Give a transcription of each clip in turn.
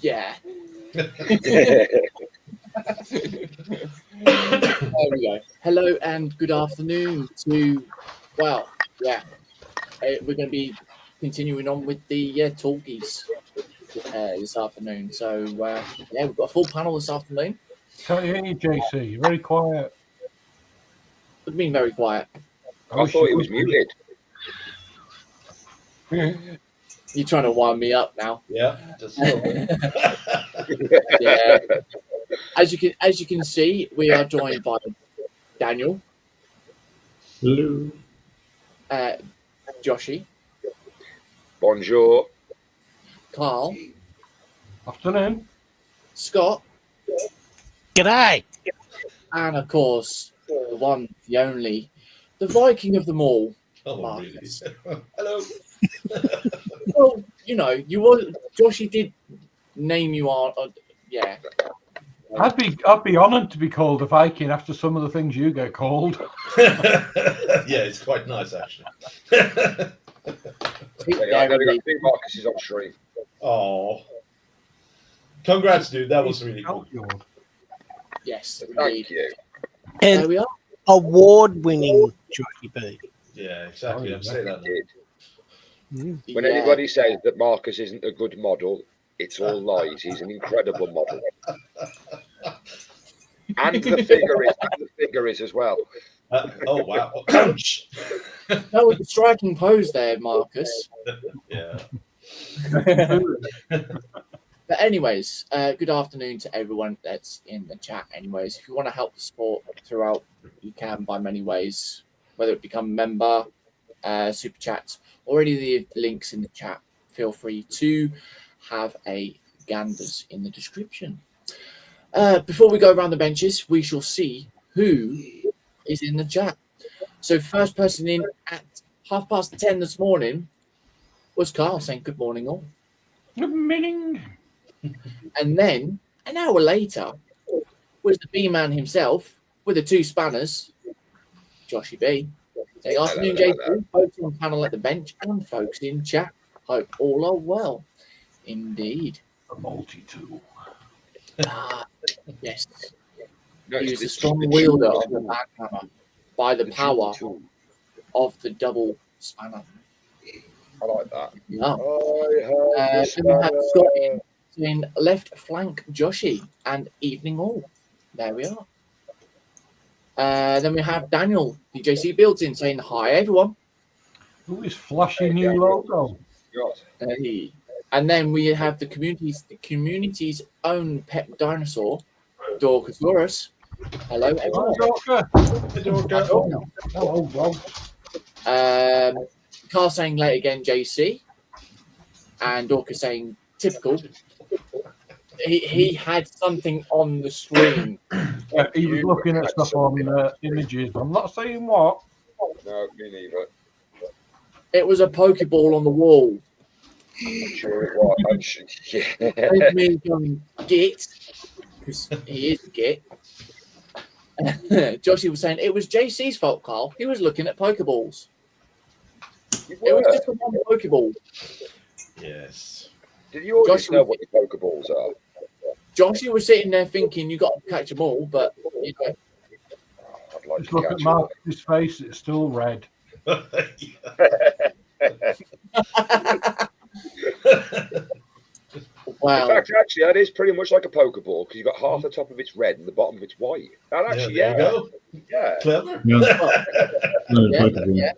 Yeah. There we go. Hello and good afternoon to, well, yeah, we're going to be continuing on with the Tallgeese this afternoon. So, yeah, we've got a full panel this afternoon. Can't hear you, JC. You're very quiet. What do you mean very quiet? I thought he was muted. You're trying to wind me up now. Yeah, just a little bit. Yeah. As you can see, we are joined by Daniel. Hello. Joshy. Bonjour. Carl. Afternoon. Scott. G'day. And of course, the one, the only, the Viking of them all. Oh, really? Hello. Well, you know, Joshy did name you on. Yeah. I'd be honoured to be called a Viking after some of the things you get called. Yeah, it's quite nice actually. I think Marcus is on stream. Oh, congrats, dude! That was really cool. Yes, Thank you. There And we are. award-winning Jockey B. Yeah, exactly. Oh, I'd say that. When Yeah. anybody says that Marcus isn't a good model, it's all lies. He's an incredible model. And the figure is as well. Oh wow! Ouch. That was a striking pose there, Marcus. Yeah. But anyways, good afternoon to everyone that's in the chat. Anyways, if you want to help the sport throughout, you can by many ways, whether it become a member, super chats, or any of the links in the chat. Feel free to have a ganders in the description. Before we go around the benches, we shall see who is in the chat. So first person in at 10:30 this morning was Carl saying good morning all. Good morning. And then an hour later was the B-man himself with the two spanners, Joshy B. Saying afternoon, JP, folks on panel at the bench and folks in chat. Hope all are well. Indeed. A multi-tool. Yes. No, He it's was the the strong tool. wielder of the backhammer by the power Tool. of the double spanner. I like that. Yeah. I have Then we have Scott in left flank Joshy and evening all. There we are. Then we have Daniel, the JC built in, saying hi everyone. Who is flashy new logo? Hey. And then we have the community's own pet dinosaur, Dorcasaurus. Hello everyone. Hello, dog. Carl saying late again, JC. And Dorcas saying typical. He had something on the screen. Yeah, he was looking at stuff on images. I'm not saying what. No, me neither. It was a Pokeball on the wall. I'm sure it was. Yeah. There's me going, Git, because he is Git. Joshy was saying it was JC's fault, Carl. He was looking at Pokeballs. It was just a one Pokeball. Yes. Did you always Joshua- know what the Pokeballs are? Joshy was sitting there thinking you got to catch them all, but you know. I'd like Just to look catch at it. Mark's face, it's still red. Wow. In fact, actually, that is pretty much like a Pokeball because you've got half the top of it's red and the bottom of it's white. That actually, there you go. yeah. Clever. Yeah. Yeah, yeah.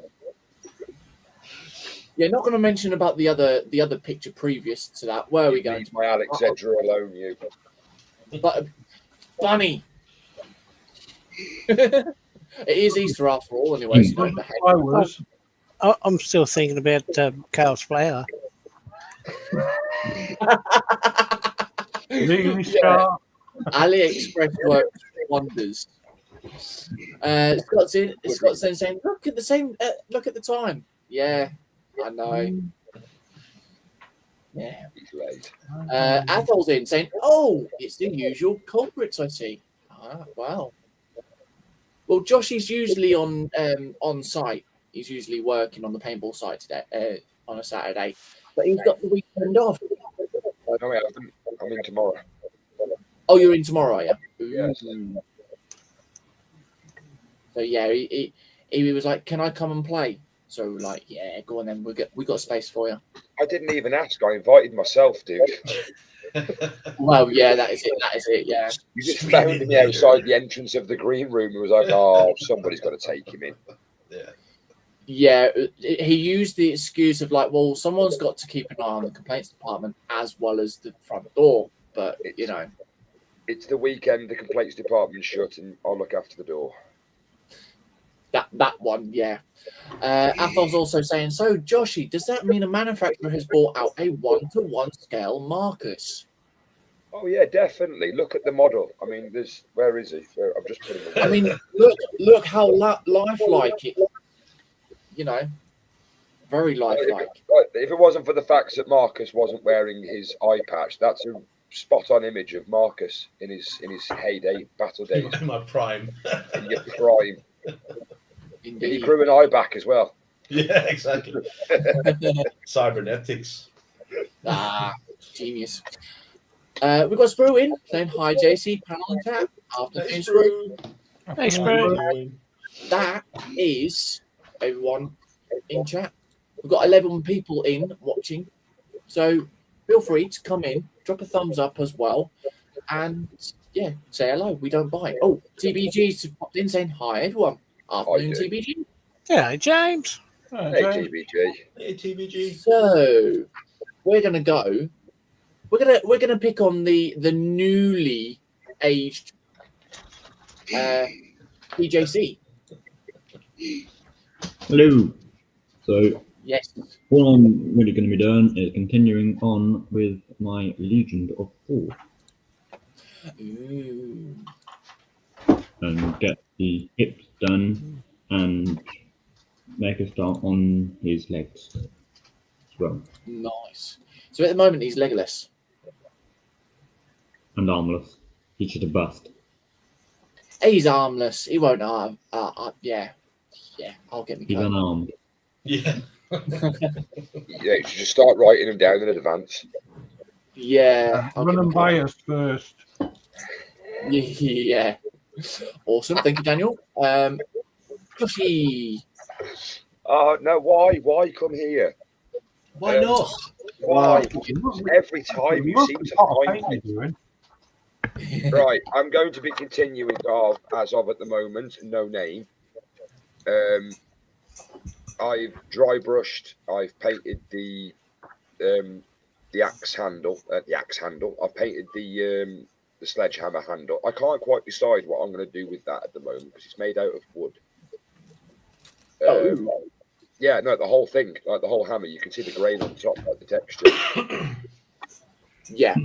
Yeah, not going to mention about the other picture previous to that. Where are we going? Leave my Alex Edger alone, you. But Bunny. It is Easter after all, anyway. So don't behave. I was. I'm still thinking about Carl's flower. Really sharp. AliExpress works wonders. Scott's saying, look at the same. Look at the time. Yeah, I know. Yeah. He's late. Athol's in saying, "Oh, it's the usual culprits I see." Ah, wow. Well, Josh is usually on site. He's usually working on the paintball site today on a Saturday, but he's got the weekend off. No, I haven't. I'm in tomorrow. Oh, you're in tomorrow, are you? Yes. So yeah, he was like, "Can I come and play?" So like, yeah, go on then. We got space for you. I didn't even ask. I invited myself, dude. Well, yeah, that is it. That is it. Yeah. You just found me outside the entrance of the green room and was like, "Oh, somebody's got to take him in." Yeah. Yeah, he used the excuse of like, well, someone's got to keep an eye on the complaints department as well as the front door. But you know, It's the weekend. The complaints department's shut, and I'll look after the door. that one, yeah. Athol's also saying, so Joshy, does that mean a manufacturer has brought out a 1-to-1 scale Marcus? Oh yeah, definitely. Look at the model. I mean, where is he? I've just put him away. I mean, look how lifelike it. You know, very lifelike. If it wasn't for the fact that Marcus wasn't wearing his eye patch, that's a spot-on image of Marcus in his heyday, battle days, My prime. in your prime. And he Indeed. grew an eye back as well. Yeah, exactly. Cybernetics. Genius. We've got Sprue in saying hi, JC, panel and chat. Afternoon, Sprue. Hey, Sprue. That is everyone in chat. We've got 11 people in watching, so feel free to come in, drop a thumbs up as well, and yeah, say hello. We don't bite. Oh, TBG's popped in saying hi, everyone. Afternoon, do. TBG. Yeah, James. Hey, TBG. Hey, TBG. So we're gonna go. We're gonna pick on the newly aged PJC. Hello. So Yes. all I'm really going to be doing is continuing on with my Legion of 4 Ooh. and get the hips done and make a start on his legs as well, Nice. So at the moment he's legless. and armless. He's just a bust. He's armless. He won't harm. Yeah. I'll get me. He's unarmed. Yeah. Yeah, you should just start writing them down in advance. Yeah. I'll Run get them me by us first. Yeah. Awesome. Thank you, Daniel. Cushy. Oh no! Why come here? Why not? Why? Every time you seem to find me. doing. Right, I'm going to be continuing as of at the moment, no name. I've dry brushed. I've painted the axe handle. I've painted the sledgehammer handle. I can't quite decide what I'm going to do with that at the moment because it's made out of wood. Yeah, no, the whole thing, like the whole hammer. You can see the grain on top, like the texture. Yeah.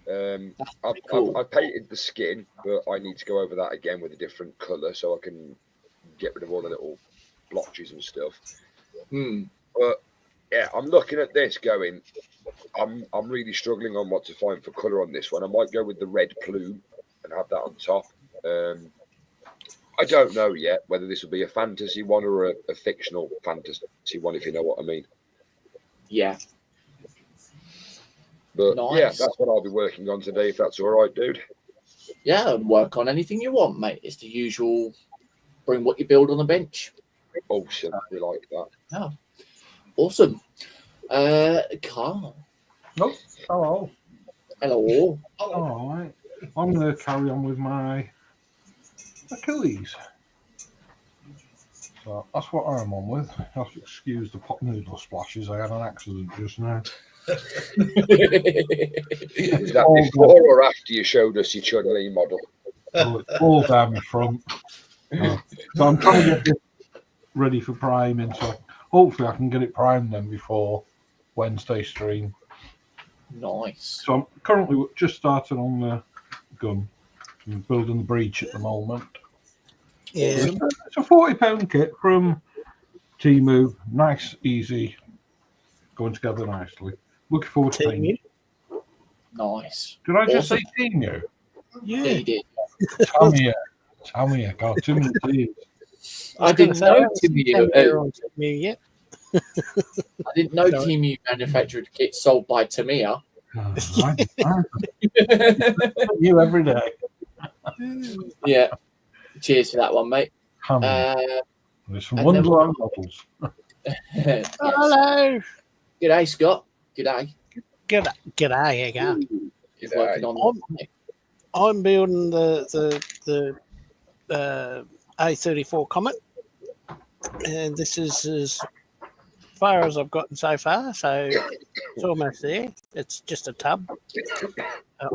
I've painted the skin, but I need to go over that again with a different colour so I can get rid of all the little blotches and stuff. But yeah, I'm looking at this going, I'm really struggling on what to find for colour on this one. I might go with the red plume and have that on top. I don't know yet whether this will be a fantasy one or a fictional fantasy one, if you know what I mean. Yeah. But Nice. yeah, that's what I'll be working on today, if that's all right, dude. Yeah, work on anything you want, mate. It's the usual bring what you build on the bench. Awesome. We like that. Yeah. Awesome. Carl. Nope. Hello. Hello. All right. I'm going to carry on with my Achilles. So that's what I'm on with. You have to excuse the pot noodle splashes. I had an accident just now. Is that before or after you showed us your Chun-Li model? Oh, it's all down the front. So I'm trying to get this ready for priming. So hopefully I can get it primed then before Wednesday stream. Nice. So I'm currently just starting on the gun. I'm building the breech at the moment. Yeah. It's a £40 kit from Temu. Nice, easy, going together nicely. Looking forward to playing it. Nice. Did I just Awesome. say Temu? Yeah, Yeah. you did. Tamia. God, too many T's. I didn't know Timmy. on Temu yet. I didn't know Sorry. Temu manufactured kits sold by Tamiya. I you every day. Yeah. Cheers for that one, mate. Tamia. There's some and Wonderland models. Yes. Hello. G'day, Scott. G'day. G'day, you go. He's working on I'm building the A34 Comet, and this is as far as I've gotten so far. So it's almost there. It's just a tub.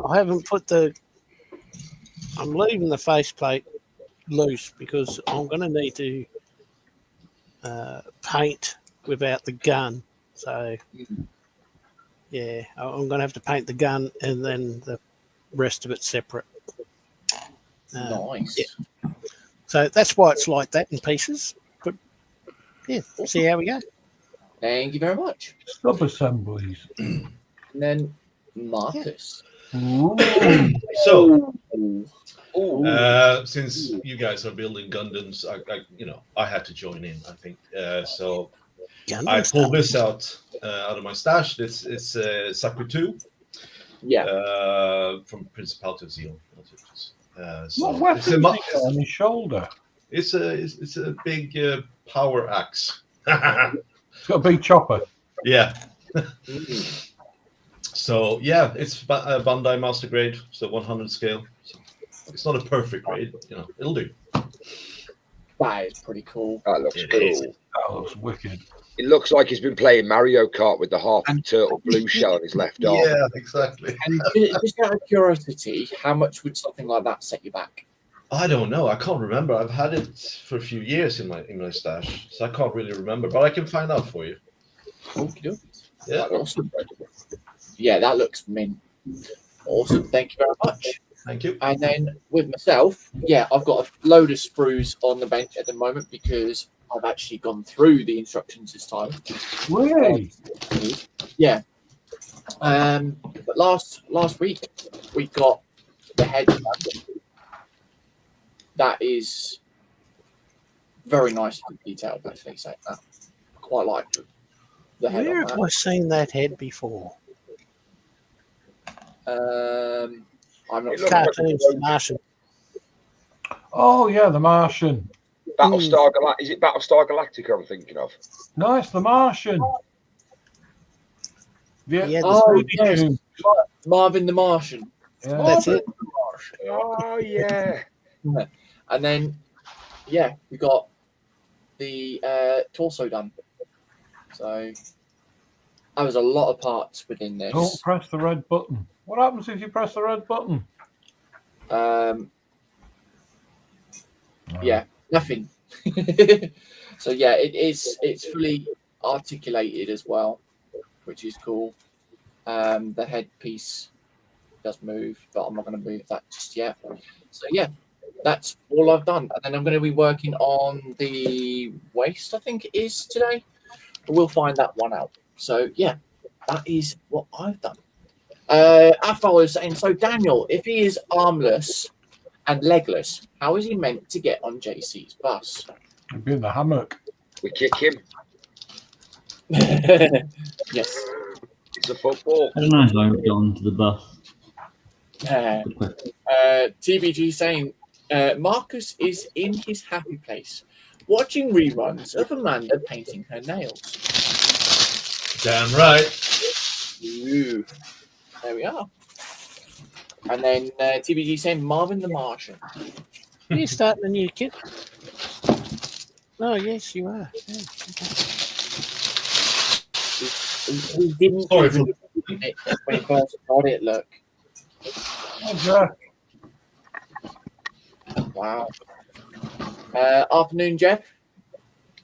I haven't put I'm leaving the faceplate loose because I'm going to need to paint without the gun. So yeah, I'm going to have to paint the gun and then the rest of it separate. nice. Yeah. So that's why it's like that in pieces. But yeah, see how we go. Thank you very much. Sub assemblies. And then Marcus. So, Ooh. since you guys are building Gundams, I had to join in. I think so. Gundam I stuff. pulled this out of my stash. It's Saku 2. Yeah. From Principality of Zeon. What weapon is he on his shoulder? It's a big power axe. It's got a big chopper. Yeah. So yeah, it's Bandai Master Grade, so 100 scale. So it's not a perfect grade, it'll do. That is pretty cool. That looks It cool. is. That looks wicked. It looks like he's been playing Mario Kart with the half turtle blue shell on his left arm. Yeah, exactly. And just out of curiosity, how much would something like that set you back? I don't know. I can't remember. I've had it for a few years in my stash, so I can't really remember. But I can find out for you. Okay. Yeah. Awesome. Yeah, that looks mint. Awesome. Thank you very much. Thank you. And then with myself, yeah, I've got a load of sprues on the bench at the moment because I've actually gone through the instructions this time. Really? Yeah. But last week we got the head. That is very nicely detailed, actually, saying that. I quite like the head Where on have that. I seen that head before? I'm not It sure. looks like Cartoons, The Martian. Oh yeah, the Martian. Battlestar Galactica. Is it Battlestar Galactica I'm thinking of? Nice, the Martian. Yeah. Yeah, Oh, Looney yes. Tunes. Marvin the Martian. Yeah. That's it. Oh, yeah. And then, yeah, we got the torso done. So that was a lot of parts within this. Don't press the red button. What happens if you press the red button? Yeah, nothing. So yeah, it's fully articulated as well, which is cool. The headpiece does move, but I'm not going to move that just yet. So yeah, that's all I've done. And then I'm going to be working on the waist, I think it is today. But we'll find that one out. So yeah, that is what I've done. Afal was saying, so Daniel, if he is armless and legless, how is he meant to get on JC's bus? He'd be in the hammock. We kick him. Yes. It's a football. I don't know if I would get onto the bus. Good question. TBG saying, Marcus is in his happy place, watching reruns of Amanda painting her nails. Damn right. Ooh. There we are. And then TBG saying Marvin the Martian. Are you starting a new kit? Oh, yes, you are. Yeah. He didn't Sorry even open it when he first got it. Look, Yeah. wow. Afternoon, Jeff.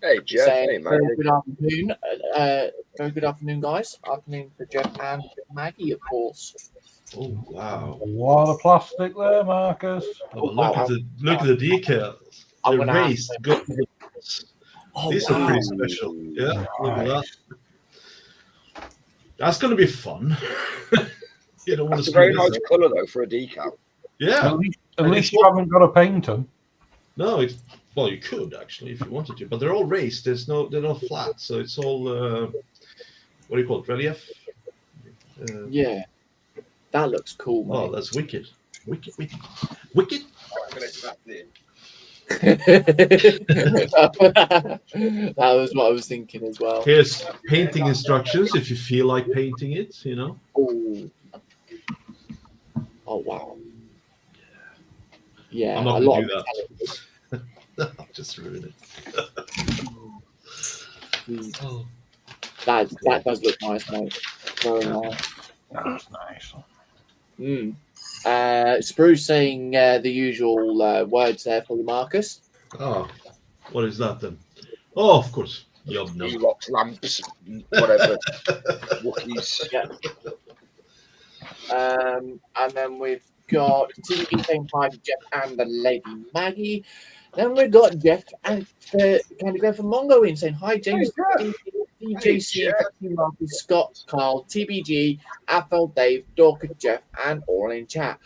Hey, Jeff. Saying Hey, mate. very good afternoon. Very good afternoon, guys. Afternoon for Jeff and Maggie, of course. Oh wow! A lot of plastic there, Marcus. Oh, look at the details. I'm The gonna have race. to- Oh, These wow. are pretty special. Yeah, look at that. Nice. That's going to be fun. You don't want That's to a very screw this nice up. colour, though, for a decal. Yeah. At least And it's you haven't got to paint them. No, it's well, you could actually if you wanted to, but they're all raised. They're not flat, so it's all what do you call it? Relief. Yeah, that looks cool, Oh, mate. that's wicked. Wicked. That was what I was thinking as well. Here's painting instructions if you feel like painting it. You know. Oh wow. Yeah, I'm not a going lot to of do that. I'll just ruin it. Oh. that does look nice, mate. Very nice. That's nice. Spruce saying the usual words there for you, Marcus. Oh, what is that then? Oh, of course. Yup, no. Ewoks, lamps, whatever. Wookiees. Yeah. And then we've got TV saying hi to Jeff and the lady Maggie. Then we've got Jeff and Candy Bear from Mongo in saying hi, James, DJC, Marcus, Scott, Carl, TBG, Athel, Dave, Dorcas, Jeff, and all in chat.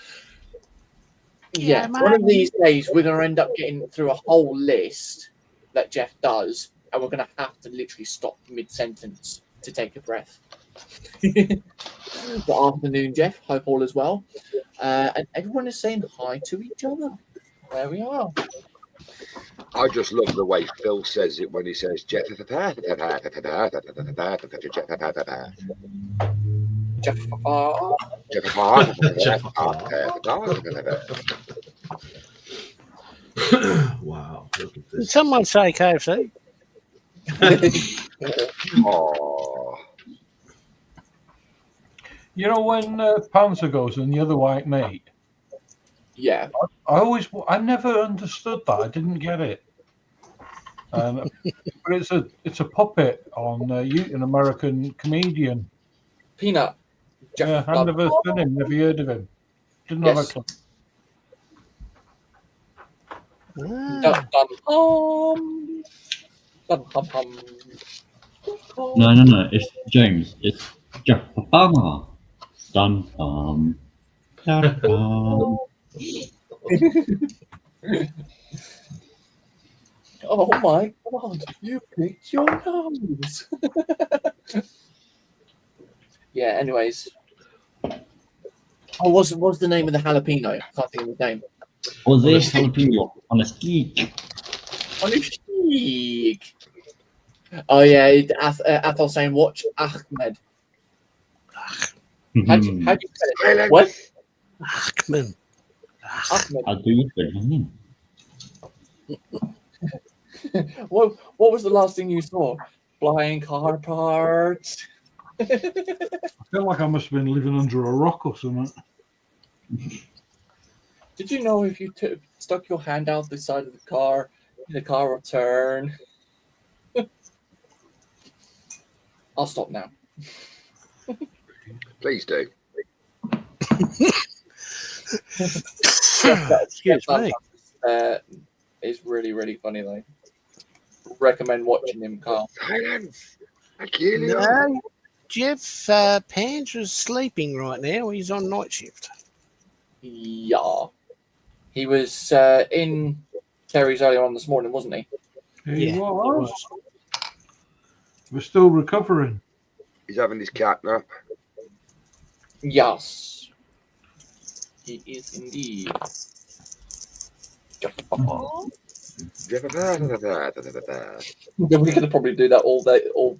Yeah, one of these days we're going to end up getting through a whole list that Jeff does, and we're going to have to literally stop mid-sentence to take a breath. Good afternoon, Jeff. Hope all is well. And everyone is saying hi to each other. There we are. I just love the way Phil says it when he says Jeff. Jeff. Wow, look at this. Someone say KFC. Oh. You know when Panzer goes and the other white mate? Yeah. I never understood that. I didn't get it. But it's a puppet on an American comedian. Peanut. Jeff. Yeah, I've never seen him. Never heard of him. Didn't have a clue. No. It's James. It's Jeff. Dun dun. Dun dun. Oh my God! You picked your nose. Yeah. Anyways, what's the name of the jalapeno? I can't think of the name. Was this jalapeno on a steak? On a cheek. Oh yeah, Athol saying watch Ahmed. How do you spell it? What? Ahmed. I do it. What was the last thing you saw? Flying car parts. I feel like I must have been living under a rock or something. Did you know if you stuck your hand out the side of the car will turn? I'll stop now. Please do. Excuse me. Is really, really funny though. Recommend watching him, Carl. Silence. I kill you. No, Jeff Pans is sleeping right now. He's on night shift. Yeah. He was in Terry's earlier on this morning, wasn't he? He was. We're still recovering. He's having his cat nap. Yes. He is indeed. We're going to probably do that all day, all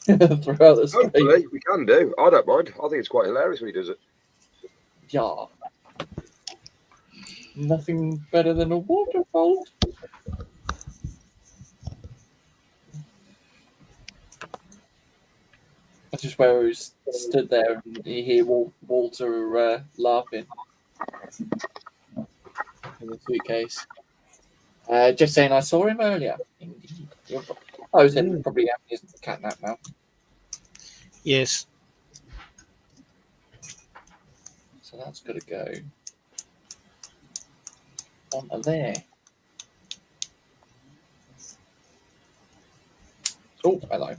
throughout the stream. Hopefully, we can do. I don't mind. I think it's quite hilarious when he does it. Yeah. Nothing better than a waterfall. Just where he was stood there and you hear Walter laughing in the suitcase. Just saying, I saw him earlier. Indeed. I was probably having his cat nap now. Yes. So that's got to go onto there. Oh, hello.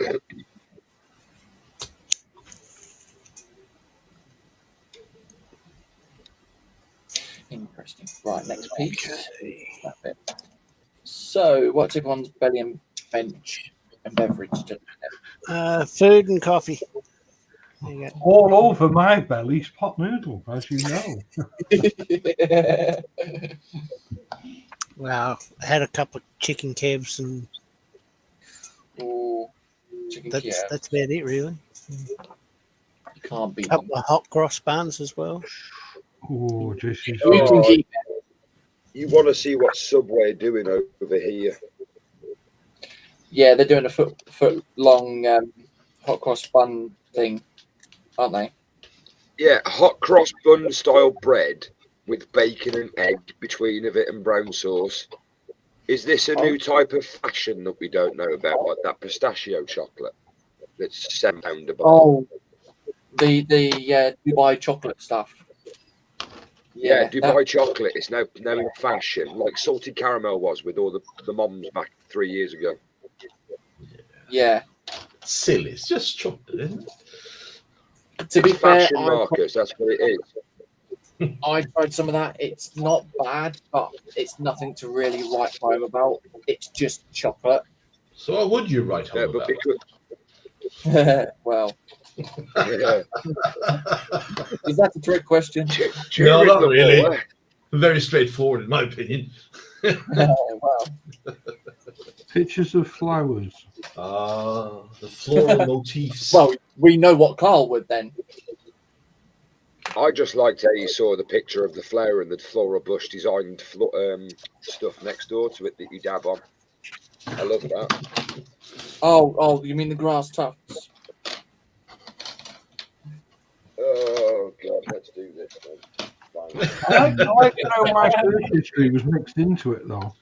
Interesting. Right, next piece. That bit. So, what's everyone's belly and bench and beverage? Food and coffee. There you go. All over my belly's pot noodle, as you know. Wow. I had a couple of chicken kebs and Oh, chicken Kiev. that's about it, really. You can't beat A them. couple of hot cross buns as well. Oh, Jesus. You can keep it. You want to see what Subway are doing over here? Yeah, they're doing a foot long hot cross bun thing, aren't they? Yeah, hot cross bun style bread with bacon and egg between of it and brown sauce. Is this a new type of fashion that we don't know about, like that pistachio chocolate that's £7 a bar? Oh, the Dubai chocolate stuff. Yeah, Dubai chocolate is now in fashion, like salted caramel was with all the moms back 3 years ago. Yeah. Silly. It's just chocolate, isn't it? To be fair, Fashion markers, that's what it is. I tried some of that. It's not bad, but it's nothing to really write home about. It's just chocolate. So what would you write home But about? Well, yeah. is that a trick question? No, not really. Very straightforward, in my opinion. Well, Pictures of flowers. The floral motifs. well, we know what Carl would then. I just liked how you saw the picture of the flower and the floral bush designed stuff next door to it that you dab on. I love that. Oh, you mean the grass tufts? Oh God, let's do this then. Fine. I like to know why church history was mixed into it, though.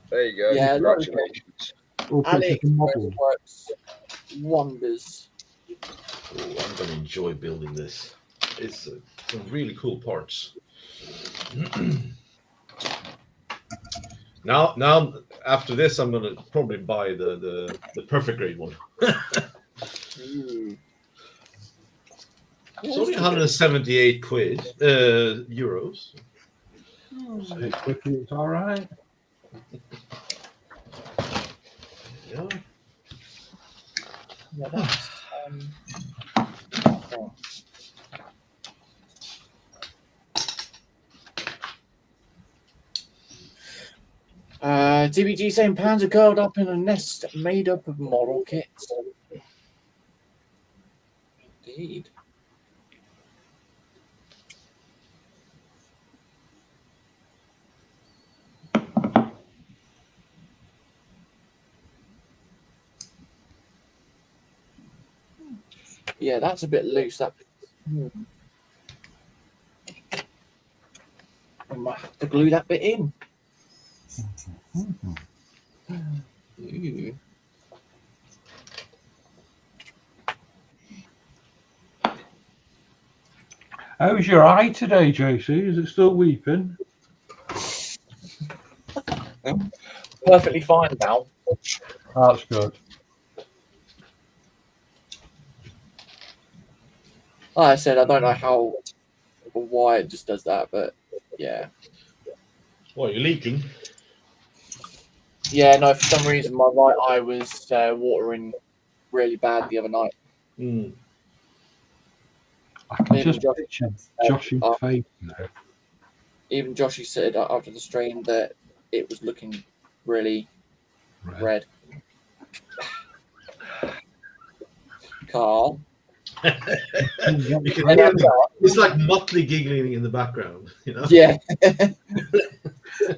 There you go. Yeah, Congratulations. Or pictures Alex of models. works wonders. Oh, I'm going to enjoy building this. It's some really cool parts. Now, after this, I'm going to probably buy the perfect grade one. It's only 178 euros. So quickly, it's all right. Yeah. Yeah, that's, TBG saying pounds are curled up in a nest made up of model kits. Indeed. Yeah, that's a bit loose. That I might have to glue that bit in. Ooh. How's your eye today, JC? Is it still weeping? Perfectly fine now. That's good. Like I said, I don't know how or why it just does that, but yeah. Well, you're leaking. Yeah, no, for some reason my right eye was watering really bad the other night. Mm. I can Even just Josh- picture Josh's face now. Even Joshy said after the stream that it was looking really red. Carl. You can hear it's like Motley giggling in the background, you know. Yeah.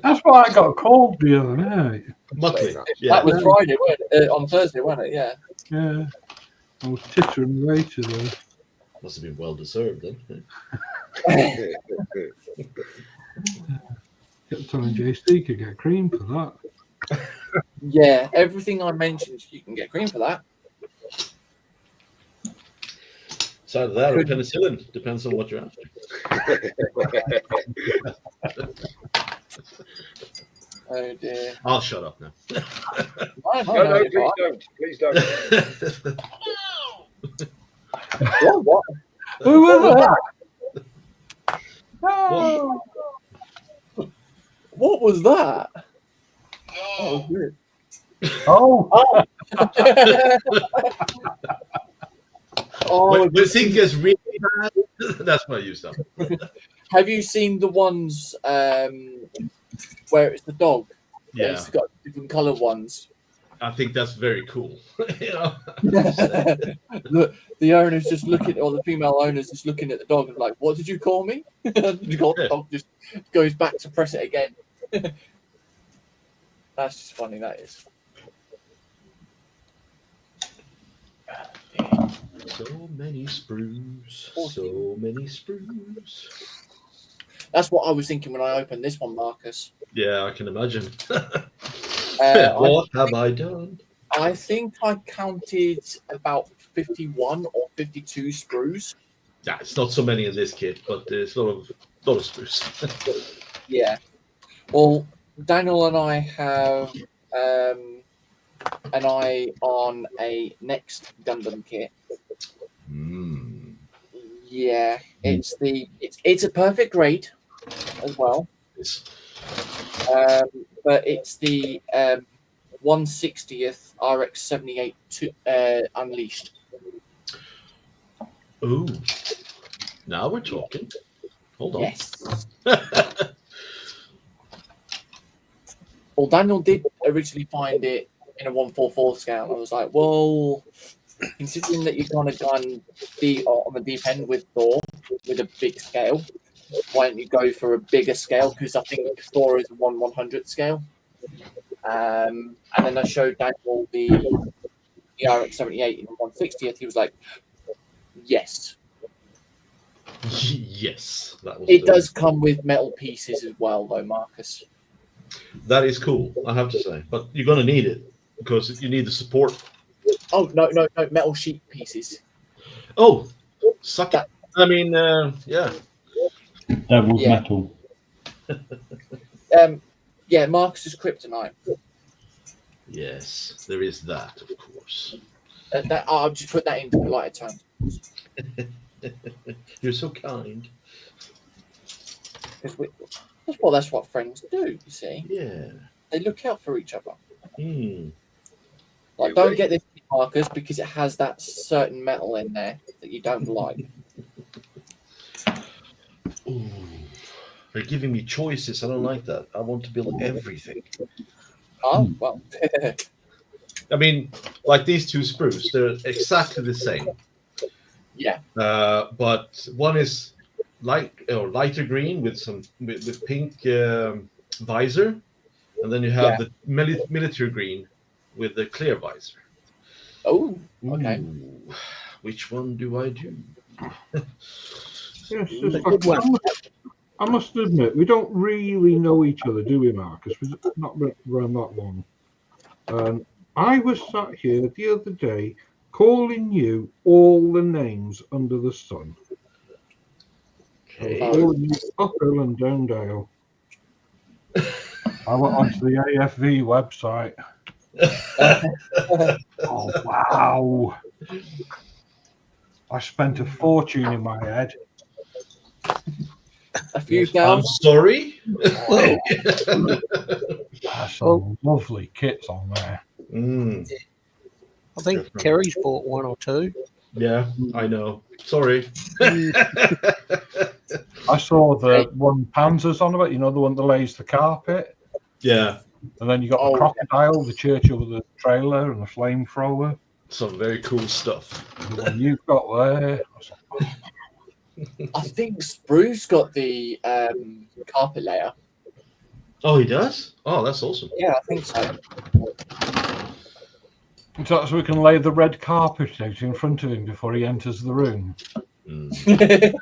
That's why I got cold the other night. Muttley. That Yeah. was Friday, wasn't it? On Thursday, wasn't it? Yeah. Yeah. I was tittering away to the. Must have been well deserved then. Kept telling JC could get cream for that. Yeah, everything I mentioned, you can get cream for that. So either that or penicillin, depends on what you're after. Oh dear. I'll shut up now. No, please don't. Please don't. What? Who was that? No. What was that? Oh, weird. Oh. Oh, When things gets really bad, that's when I use them. have you seen the ones where it's the dog? Yeah, It's got different colour ones. I think that's very cool. You know? The owner's just looking, or the female owner's just looking at the dog and like, "What did you call me?" The dog just goes back to press it again. That's just funny. That is. So many sprues. So many sprues. That's what I was thinking when I opened this one, Marcus. Yeah, I can imagine. What have I done? I think I counted about 51 or 52 sprues. Yeah, it's not so many in this kit, but there's a lot of sprues. Yeah. Well, Daniel and I have an eye on a next Gundam kit. Mm. Yeah, it's a perfect grade as well. It's, But it's the 160th RX 78 Unleashed. ooh, now we're talking. Hold on. Yes. Well, Daniel did originally find it in a 144 scale. I was like, well, considering that you've kind of gone on the deep end with Thor with a big scale, why don't you go for a bigger scale? Because I think Thor is a 1/100th scale. And then I showed Daniel the RX 78 in 160th. He was like, yes. Yes, that was. It does come with metal pieces as well, though, Marcus. That is cool, I have to say. But you're gonna need it because you need the support. Oh no, metal sheet pieces. Oh, suck it. I mean, yeah. Devil's Yeah. metal. Yeah, Marcus's kryptonite. Yes, there is that, of course. I'll just put that into polite terms. You're so kind. Well, that's what friends do. You see, Yeah. they look out for each other. Hmm. Like, don't get this, Marcus, because it has that certain metal in there that you don't like. Ooh. They're giving me choices. I don't like that. I want to build everything. Oh well. I mean, like these two sprues, they're exactly the same. Yeah. But one is lighter green with pink visor, and then you have the military green with the clear visor. Oh, okay. Ooh, which one do I do? Yes, It's a good one. I must admit, we don't really know each other, do we, Marcus? We've not been around that long. I was sat here the other day calling you all the names under the sun. Okay. Calling you up hill and down dale. I went onto the AFV website. Oh, wow. I spent a fortune in my head. A few I'm down. sorry. There's some lovely kits on there. Mm, I think Kerry's bought one or two. yeah, I know. Sorry. I saw the one Panzer's on about, you know, the one that lays the carpet. Yeah, And then you got the crocodile, the Churchill with the trailer and the flamethrower. some very cool stuff. The one you've got there. I think Sprue's got the carpet layer. Oh, he does? Oh, that's awesome. Yeah, I think so. So we can lay the red carpet out in front of him before he enters the room. Mm.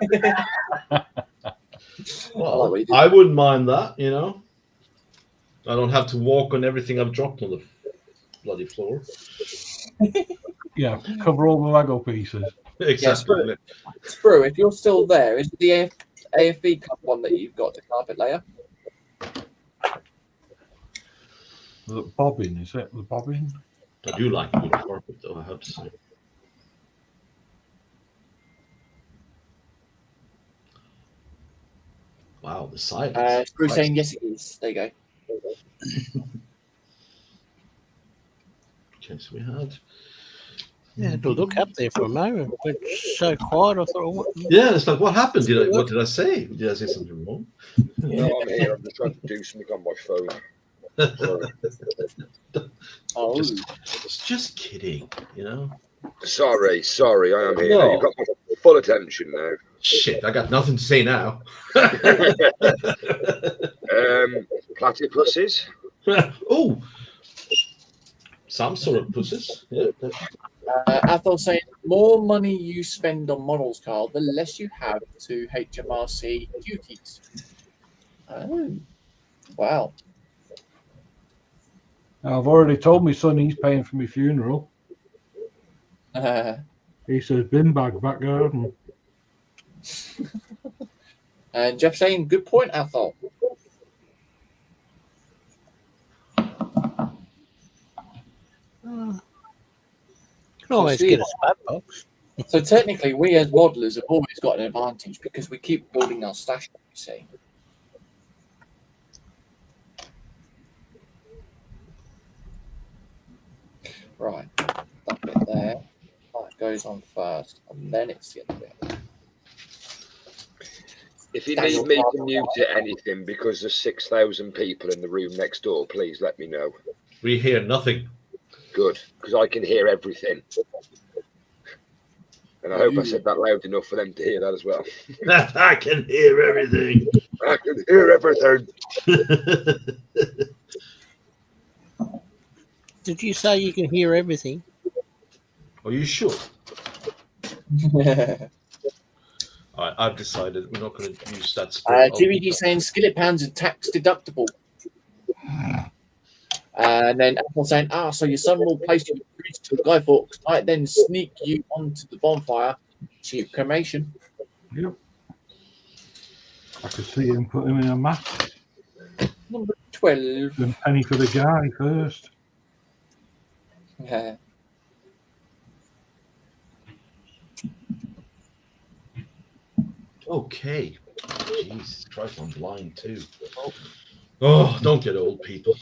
Well, I wouldn't mind that, you know. I don't have to walk on everything I've dropped on the bloody floor. Yeah, cover all the Lego pieces. Exactly. Sprue, if you're still there, is the AFV Cup one that you've got, the carpet layer? The bobbin, is it? The bobbin? I do like a good carpet, though, I have to say. Wow, the silence. Sprue saying yes, it is. There you go. Okay, so we had. Yeah, to look up there for a moment. It's so quiet. I thought, Yeah, it's like, what happened? What did I say? Did I say something wrong? No, I'm here. I'm just trying to do something on my phone. Oh, Just kidding, you know? Sorry, I am here. No. You've got my full attention now. Shit, I got nothing to say now. Platypuses. Oh, some sort of pussies. Yeah, Athol saying, more money you spend on models, Carl, the less you have to HMRC duties. Oh, wow. I've already told my son he's paying for my funeral. He says, bin bag, back garden. And Jeff saying, good point, Athol. can always get a spot box. So technically, we as modelers have always got an advantage because we keep building our stash, you see. Right, that bit there. That goes on first, and then it's the other bit. If you need me to mute anything because there's 6,000 people in the room next door, please let me know. we hear nothing. Good, because I can hear everything. And I hope I said that loud enough for them to hear that as well. I can hear everything. I can hear everything. Did you say you can hear everything? Are you sure? All right, I've decided we're not going to use that spirit. Jimmy G saying skillet pans are tax deductible. And then Apple saying, so your son will place you to the guy forks, might then sneak you onto the bonfire. Cheap cremation. Yep. I could see him put him in a mat. Number 12. Then penny for the guy first. Yeah. Okay. Jesus Christ, I'm blind too. Oh, don't get old, people.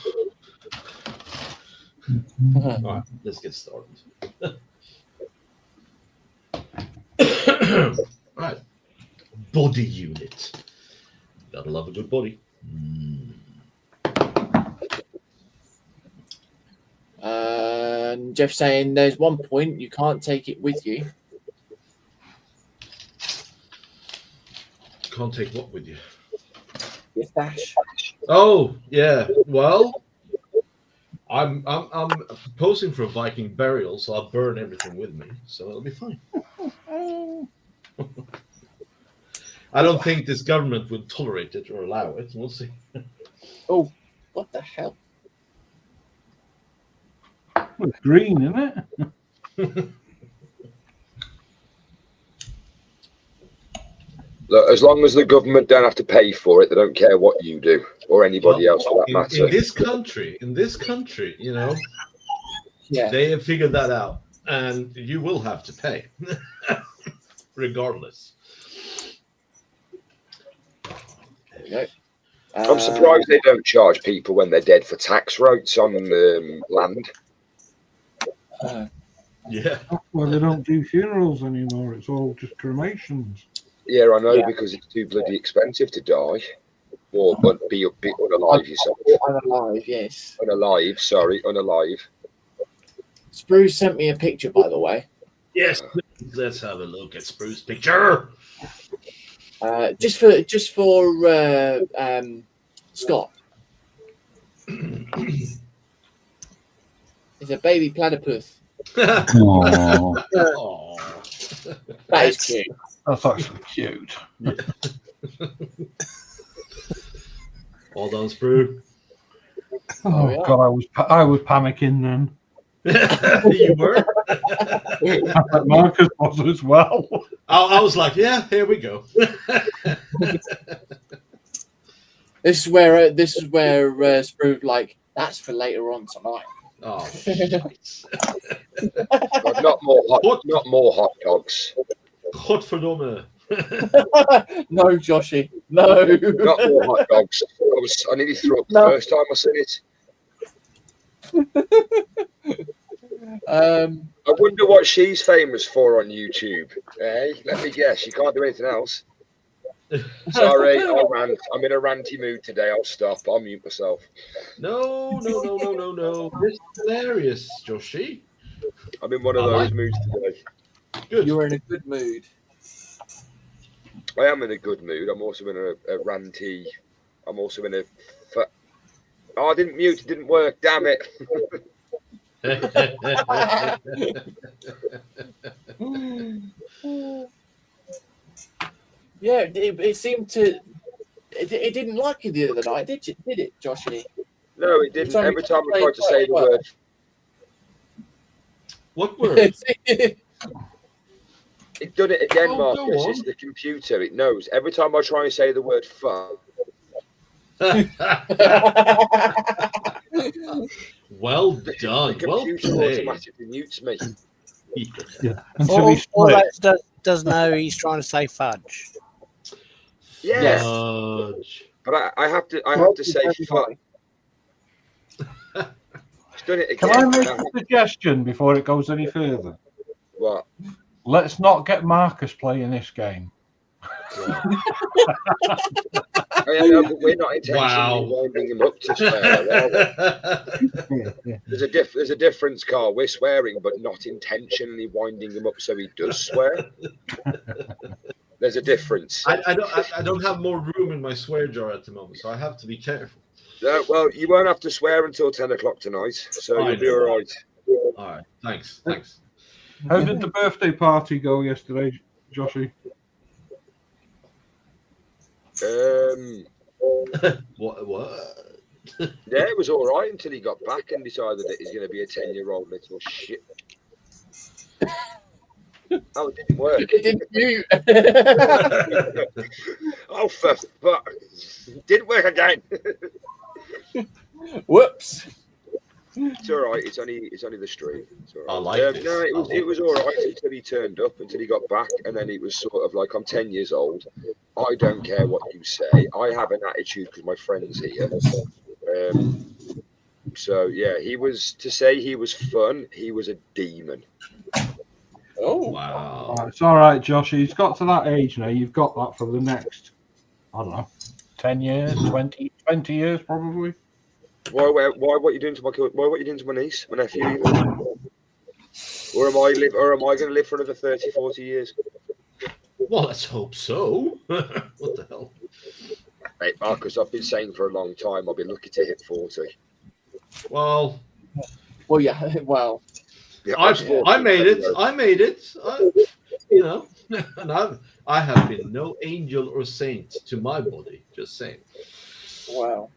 All right, let's get started. All right. Body unit. Gotta love a good body. And Jeff saying there's one point you can't take it with you. Can't take what with you? Your stash. Oh, yeah. Well, I'm proposing for a Viking burial, so I'll burn everything with me, so it'll be fine. I don't think this government would tolerate it or allow it. We'll see. Oh, what the hell? Well, it's green, isn't it? Look, as long as the government don't have to pay for it, they don't care what you do or anybody else for that matter. In this country, you know, Yeah. they have figured that out, and you will have to pay, regardless. There we go. I'm surprised they don't charge people when they're dead for tax rates on land. Yeah. Well, they don't do funerals anymore. It's all just cremations. Yeah, I know, Yeah. because it's too bloody expensive to die or be unalive yourself. Unalive, yes. Unalive. Spruce sent me a picture, by the way. Yes. Let's have a look at Spruce's picture. Just for Scott. It's a baby platypus. Aww. Oh. That is cute. That's actually cute. All done, Sprue. Oh, yeah. God, I was panicking then. You were? Marcus was as well. I was like, yeah, here we go. This is where Sprue like that's for later on tonight. Oh, shit. God, not more hot dogs. Godverdomme. No, Joshy, no. Not more hot dogs. I nearly threw up the No. first time I seen it. I wonder what she's famous for on YouTube. Let me guess. She can't do anything else. Sorry, I'll rant. I'm in a ranty mood today. I'll stop. I'll mute myself. No. This is hilarious, Joshy. I'm in one of those moods today. Good. You're in a good mood. I am in a good mood. I'm also in a ranty. I'm also in a. Oh, I didn't mute. It didn't work. Damn it. Yeah, it seemed to. It didn't like you the other night, did it, Joshy? No, it didn't. Every time I tried to say the word. What word? It done it again, Oh, go Marcus. on. It's the computer. It knows. Every time I try and say the word fuck. Well The done. Well computer played. automatically mutes me. Yeah. Until he All split. that does know he's trying to say fudge. Yeah, Fudge. but I have to say fuck. It's done it Can again. I make a suggestion before it goes any further? What? Let's not get Marcus playing this game. Oh, yeah, no, but we're not intentionally Wow. winding him up to swear, are we? There's a difference, Carl. We're swearing, but not intentionally winding him up so he does swear. There's a difference. I don't have more room in my swear jar at the moment, so I have to be careful. Well, you won't have to swear until 10 o'clock tonight, so I you'll be know. all right. All right. Thanks. How did the birthday party go yesterday, Joshy? What? Yeah, it was all right until he got back and decided that he's going to be a 10-year-old little shit. Oh, it didn't work. It didn't mute. Oh, for fuck. Didn't work again. Whoops. It's all right. It's only the stream. It's all right. I like this. No, it was all right until he turned up, until he got back, and then it was sort of like, I'm 10 years old. I don't care what you say. I have an attitude because my friend's here. So yeah, he was fun. He was a demon. Oh Wow. It's all right, Joshy. He's got to that age now. You've got that for the next, I don't know, 10 years, 20 years probably. Why? What are you doing to my niece, my nephew? Or am I going to live for another 30, 40 years? Well, let's hope so. What the hell? Hey, Marcus, I've been saying for a long time I'll be lucky to hit 40. Well, yeah. Well, Yeah, I made it. You know, and I have been no angel or saint to my body. Just saying. wow.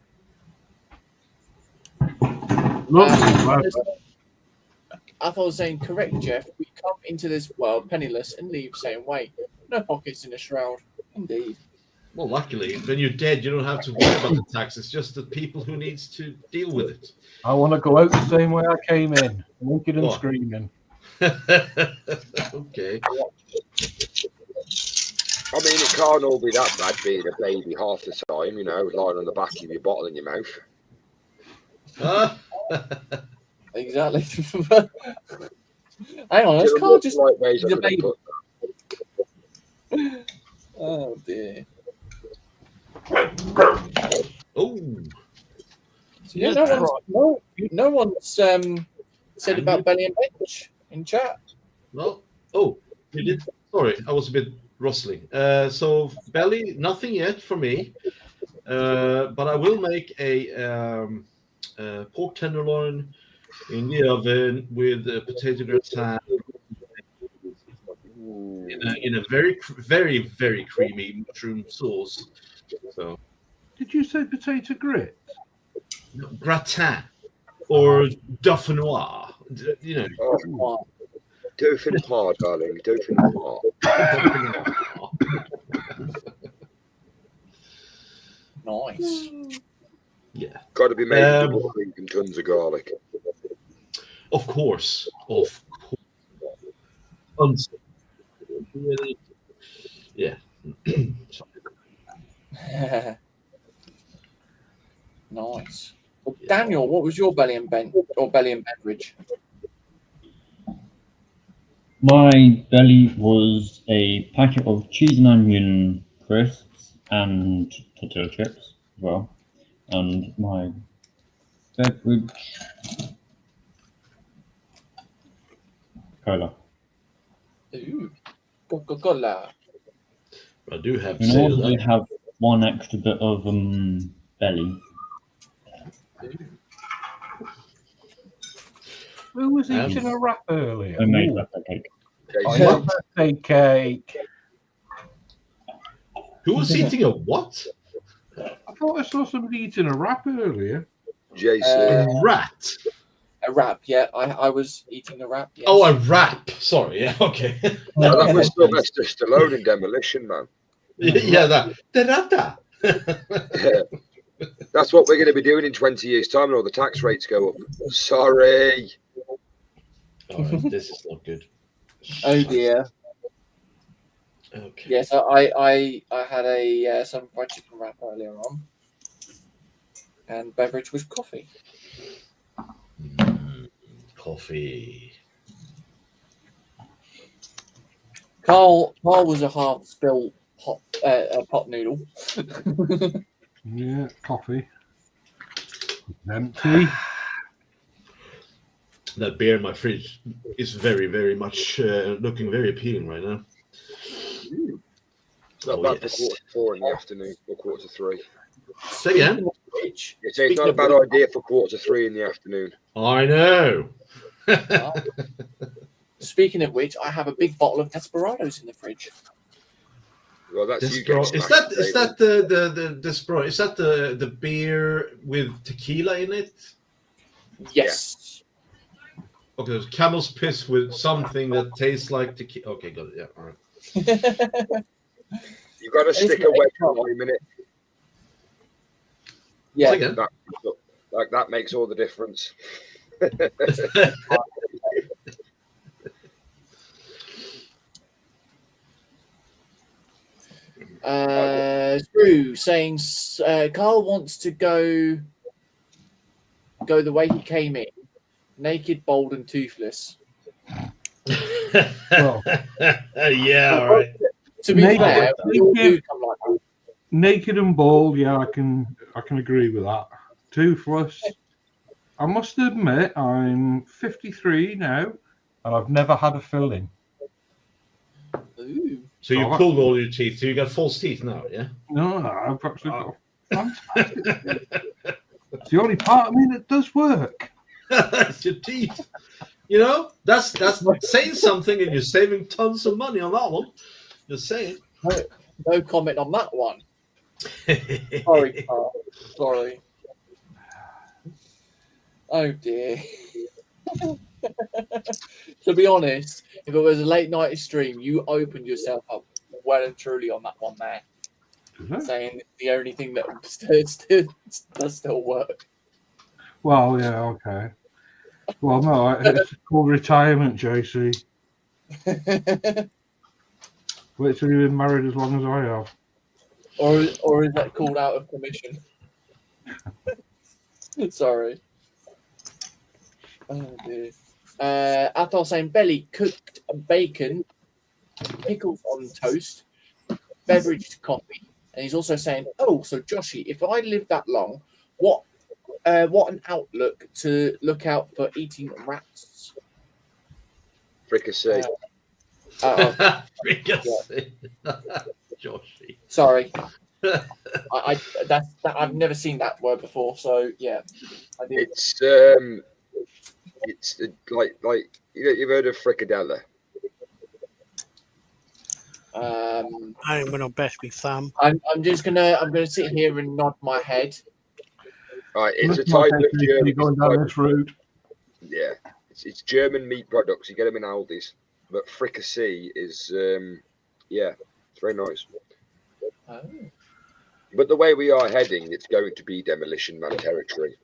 I thought I was saying correct, Jeff. We come into this world penniless and leave same way. No pockets in a shroud. Indeed. Well, luckily, when you're dead, you don't have to worry about the tax. It's just the people who needs to deal with it. I want to go out the same way I came in, naked and What? screaming. Okay. I mean, it can't all be that bad being a baby half the time, you know, lying on the back of your bottle in your mouth. Exactly. Hang on, let's Carl just right ways I the could have baby. put Oh dear. Oh, Yeah, no one's said about Belly and Bench in chat. no. Oh, you did. Sorry, I was a bit rustling. So belly, nothing yet for me. But I will make a pork tenderloin in the oven with potato gratin in a very, very creamy mushroom sauce. So Did you say potato grit? gratin or dauphinoise, you know. Oh, Dauphin Par, darling. Dauphin Par. Nice. Yeah. Got to be made with double cream and tons of garlic. Of course. Tons. Yeah. Nice. Well, Daniel, what was your belly and beverage? My belly was a packet of cheese and onion crisps and tortilla chips as well. And my beverage, cola. Ooh, Coca-Cola. I do have to And say also that. have one extra bit of belly. Who was eating a wrap earlier? I made Ooh, birthday cake. I love birthday cake. Who was eating a what? I thought I saw somebody eating a wrap earlier. JC. A rat. A wrap, yeah. I was eating a wrap. Yes. Oh, a wrap. Sorry. Yeah. Okay. Oh, that was Sylvester Stallone in Demolition Man. Yeah. That. The rata. That's what we're going to be doing in 20 years' time, and all the tax rates go up. Sorry. All right. This is not good. Oh dear. Okay. Yes, I had a some fried chicken wrap earlier on, and beverage was coffee. Coffee. Carl was a half spilled pot noodle. Yeah, coffee. Empty. That beer in my fridge is very, very much looking very appealing right now. It's not bad for 4 in the afternoon or 3:15. Say again. It's not a bad idea for 3:15 in the afternoon. I know. Speaking of which, I have a big bottle of Desperados in the fridge. Well, that's you Is getting that smashed, the Desperado? Is that the beer with tequila in it? Yes. Okay, there's camel's piss with something that tastes like tequila. Okay, got it. Yeah, all right. You've got to stick away for 1 minute. Yeah. Again. That makes all the difference. Drew saying Carl wants to go the way he came in, naked, bald, and toothless. Well, Yeah, all right. To be Naked. fair, we all do come like that. naked and bald, yeah, I can agree with that. Toothless. I must admit, I'm 53 now, and I've never had a filling. Ooh. So you pulled all your teeth. So you got false teeth now, yeah? No, I've actually got fantastic. It's the only part of me that does work. That's your teeth. You know, that's saying something, and you're saving tons of money on that one. Just saying. No comment on that one. Sorry, Carl. Sorry. Oh dear. To be honest, if it was a late night stream, you opened yourself up well and truly on that one there. Saying it's the only thing that does still work. Well, yeah, okay. Well, no, it's called retirement, JC. Wait till you've been married as long as I have. Or is that called out of commission? Sorry. Oh dear. Athol saying belly cooked bacon, pickles on toast, beverage coffee, and he's also saying, "Oh, so Joshy, if I live that long, what an outlook to look out for eating rats." Fricassee. Fricassee. Joshy. Sorry. I've never seen that word before. So yeah, I did. It's like you've heard of fricadella. I'm gonna bash my thumb. I'm gonna sit here and nod my head. Right, it's a Let's not type take of anything German. going down this route. Yeah, it's German meat products. You get them in Aldi's, but fricassee is it's very nice. Oh. But the way we are heading, it's going to be demolition man territory.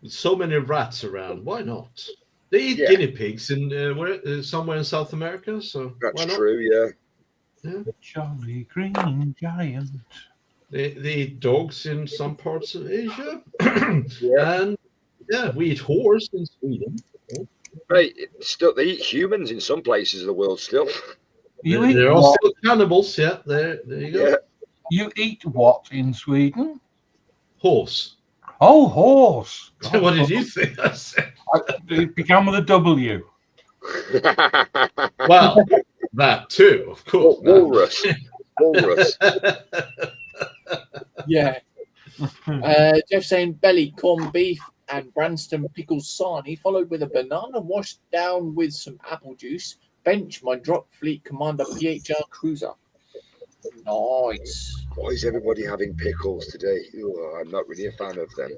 With so many rats around, why not? They eat Yeah. guinea pigs in somewhere in South America, so That's why not? true, yeah. The Jolly Green Giant. They eat dogs in some parts of Asia, Yeah. and we eat horse in Sweden. Hey, they eat humans in some places of the world still. You eat There are what? still cannibals. Yeah, there you go. Yeah. You eat what in Sweden? Horse. Oh, horse. What did you think I said? It began with a W. Well, that too, of course. Walrus. Walrus. Yeah. Jeff saying belly, corned beef, and Branston pickles sarnie, followed with a banana washed down with some apple juice. Bench my drop fleet commander PHR cruiser. Nice. Why is everybody having pickles today? Ooh, I'm not really a fan of them.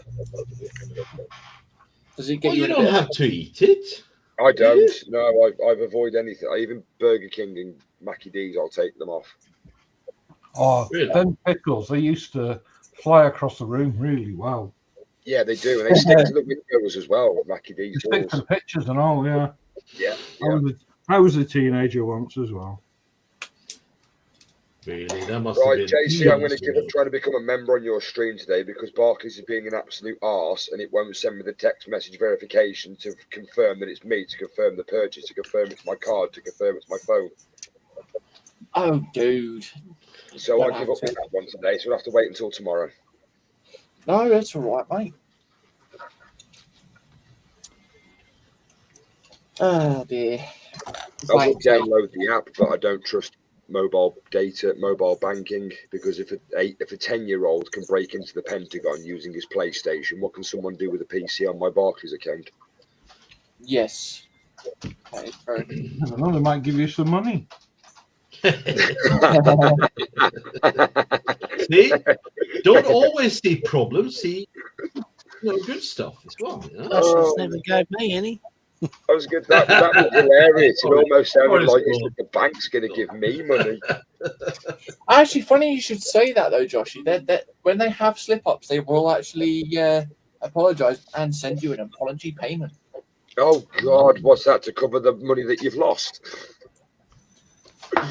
Does it get Well, you you in a don't bit? have to eat it. I don't. No, I've avoided anything. Even Burger King and Mackie D's, I'll take them off. Oh, Really? them pickles, they used to fly across the room really well. Yeah, they do, and they stick to the windows as well. Mackie They D's stick to doors. the pictures and all, yeah. Yeah. I was a teenager once as well. Really, that must have Right, been. JC, I'm going years to ago. try to become a member on your stream today because Barclays is being an absolute arse and it won't send me the text message verification to confirm that it's me, to confirm the purchase, to confirm it's my card, to confirm it's my phone. Oh, dude. So I give up with that one today, so we'll have to wait until tomorrow. No, that's all right, mate. Oh, dear. I will download the app, but I don't trust mobile data, mobile banking, because if a 10-year-old can break into the Pentagon using his PlayStation, what can someone do with a PC on my Barclays account? Yes. That is true. I don't know, they might give you some money. See, don't always see problems. See, good stuff as well. You know? Russians never gave me any. I was good. That was hilarious. It almost sounded like Sorry. the bank's going to give me money. Actually, funny you should say that, though, Joshy. That when they have slip-ups, they will actually apologise and send you an apology payment. Oh, God, what's that, to cover the money that you've lost?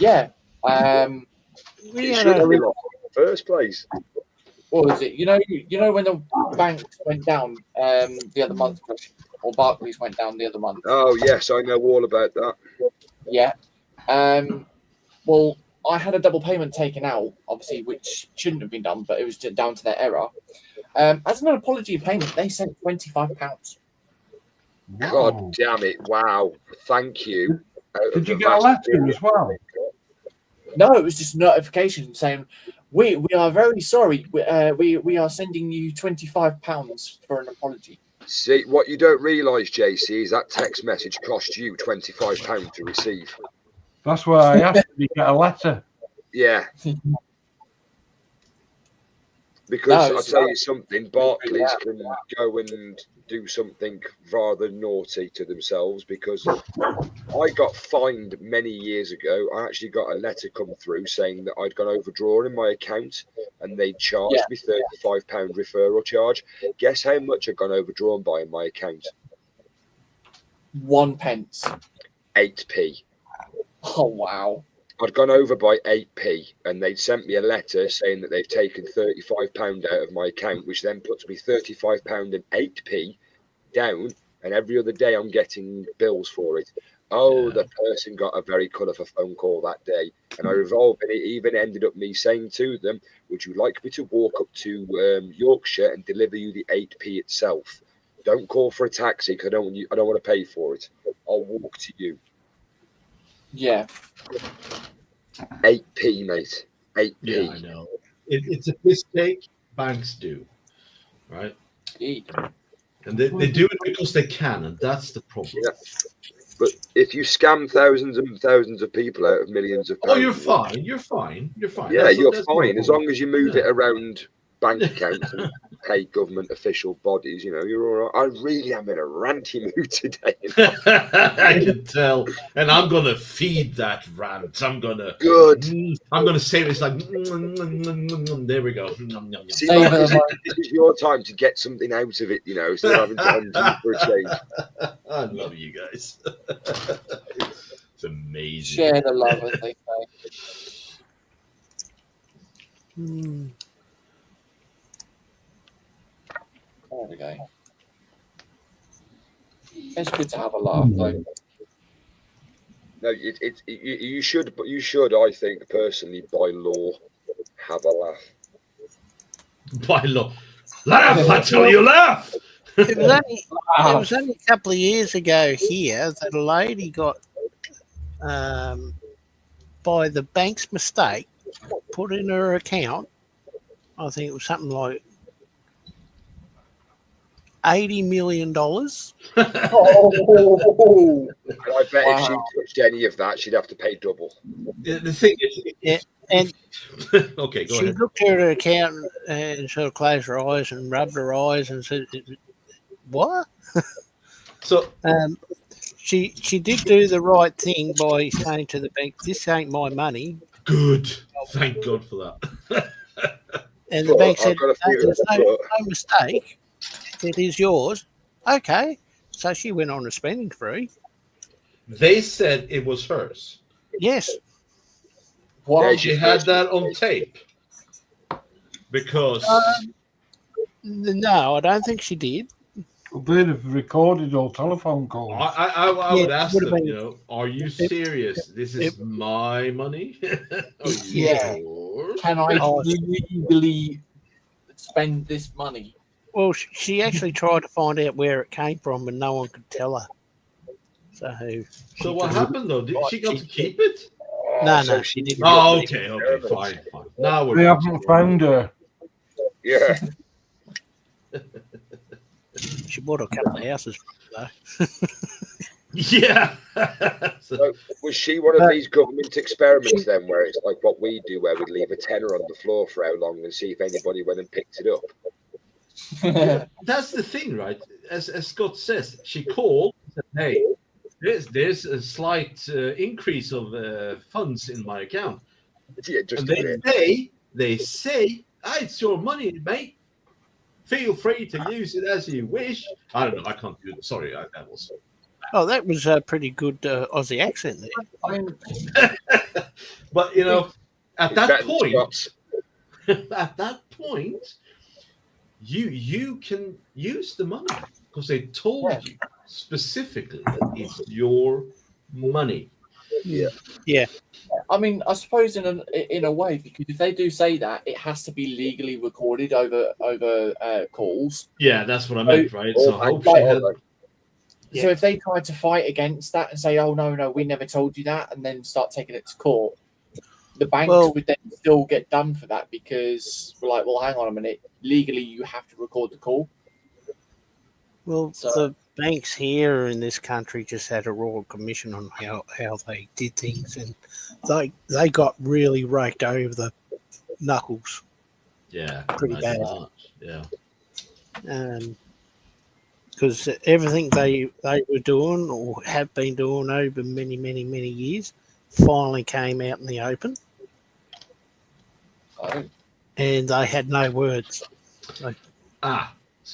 Yeah. We It had should have a, been lost in the first place. What was it? You know when the banks went down the other month, or Barclays went down the other month. Oh, yes, I know all about that. Yeah. Well, I had a double payment taken out, obviously, which shouldn't have been done, but it was down to their error. As an apology payment, they sent £25. God damn it. Wow. Thank you. Did you get a letter as well? No, it was just a notification saying, we are very sorry. We are sending you £25 for an apology. See, what you don't realise, JC, is that text message cost you £25 to receive. That's why I asked if you get a letter. Yeah. Because No, I'll tell you something, Barclays can go and do something rather naughty to themselves, because I got fined many years ago. I actually got a letter come through saying that I'd gone overdrawn in my account and they charged me £35 referral charge. Guess how much I'd gone overdrawn by in my account? 1 pence. 8p. Oh, wow. I'd gone over by 8p and they'd sent me a letter saying that they've taken £35 out of my account, which then puts me £35 and 8p down, and every other day I'm getting bills for it. Oh, the person got a very colourful phone call that day, and I revolved, and it even ended up me saying to them, would you like me to walk up to Yorkshire and deliver you the 8p itself? Don't call for a taxi because I don't want to pay for it. I'll walk to you. Yeah. 8p, mate. 8p. Yeah, I know. It's a mistake banks do, right? Indeed. And they do it because they can, and that's the problem. Yeah. But if you scam thousands and thousands of people out of millions of pounds, Oh, you're fine. You're fine. You're fine. Yeah, That's you're no fine as problem. long as you move Yeah. it around bank accounts and pay government official bodies. You know, you're all right. I really am in a ranty mood today. I can tell, and I'm gonna feed that rant. I'm gonna say it's like there we go. See, Save Mark, it, this is your time to get something out of it. You know, instead of having to end for a change. I love you guys. It's amazing. Share the love, as they say. There we go. It's good to have a laugh, though. No, you should, but you should. I think personally, by law, have a laugh. By law, laugh! I tell you, laugh. It was only a couple of years ago here that a lady got, by the bank's mistake, put in her account, I think it was something like $80 million. Oh, And I bet if she touched any of that, she'd have to pay double. The thing is, and okay, go she ahead. looked at her account and sort of closed her eyes and rubbed her eyes and said, "What?" So she did do the right thing by saying to the bank, "This ain't my money." good. Thank God for that. And the bank said, I've got a feeling "There's no mistake. It is yours." Okay, so she went on a spending spree. They said it was hers. Yes. wow. Yeah, She had that on tape because No, I don't think she did. They'd have recorded all telephone calls. I would Yeah, ask would have them, been- are you serious? This is my money? Are you Yeah. sure? Can I legally spend this money? Well, she actually tried to find out where it came from, and no one could tell her. So what happened though? Did she got to keep it? No, So she didn't. Oh, okay, fine. Now They we're haven't found her. Yeah. She bought a couple of houses though. yeah. So, was she one of these government experiments then, where it's like what we do, where we leave a tenner on the floor for how long and see if anybody went and picked it up? That's the thing, right? As Scott says, she called and said, "Hey, there's a slight increase of funds in my account." Yeah, just And a bit. they say, it's your money, mate. Feel free to use it as you wish. I don't know. I can't do it. Sorry, that was. Oh, that was a pretty good Aussie accent there. But at It's that better than point, Scots. at that point, you can use the money because they told you specifically that it's your money. Yeah. Yeah. I mean, I suppose in a way, because if they do say that, it has to be legally recorded over calls. Yeah, that's what I meant, right? Oh, So I hope she had. So if they tried to fight against that and say, "Oh no, we never told you that," and then start taking it to court, the banks would then still get done for that because we're like, "Well, hang on a minute. Legally, you have to record the call." Well, So- the banks here in this country just had a royal commission on how they did things, and they got really raked over the knuckles. Yeah, Pretty bad. Yeah. Because everything they were doing or have been doing over many years finally came out in the open, and they had no words. So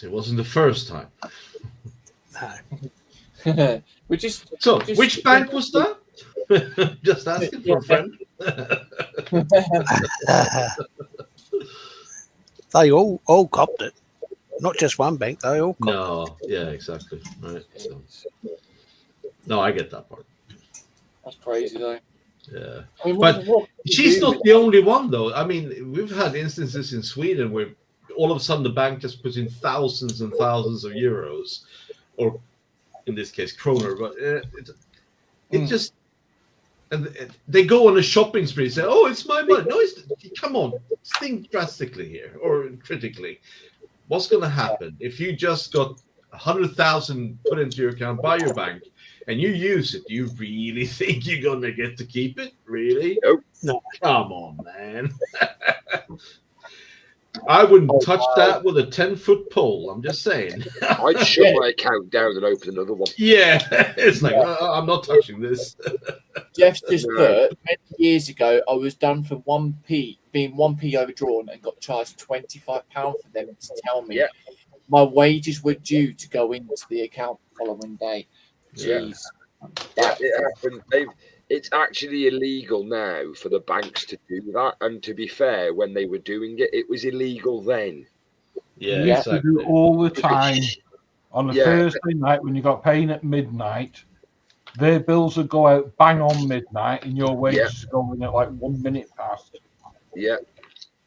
it wasn't the first time. No. Which bank was that? Just asking for a friend. They all copped it. Not just one bank, they all copped it. No, yeah, exactly. Right. So, no, I get that part. That's crazy, though. Yeah. I mean, But what she's not the only one, though. I mean, we've had instances in Sweden where all of a sudden the bank just puts in thousands and thousands of euros, or in this case, kroner. But it just, and they go on a shopping spree and say, "Oh, it's my money." No, come on, think drastically here or critically. What's going to happen if you just got 100,000 put into your account by your bank and you use it? Do you really think you're going to get to keep it? Really? No. Come on, man. I wouldn't touch that with a 10-foot pole. I'm just saying. I'd shut my account down and open another one. Yeah, it's like I'm not touching this. Jeff's just put many years ago, I was done for 1p, being 1p overdrawn, and got charged £25 for them to tell me my wages were due to go into the account the following day. Jeez. Yeah, it happened. It's actually illegal now for the banks to do that. And to be fair, when they were doing it, it was illegal then. Yeah, We used to do it all the time. On a Yeah. Thursday night when you got paying at midnight, their bills would go out bang on midnight and your wages go in at like 1 minute past. Yeah.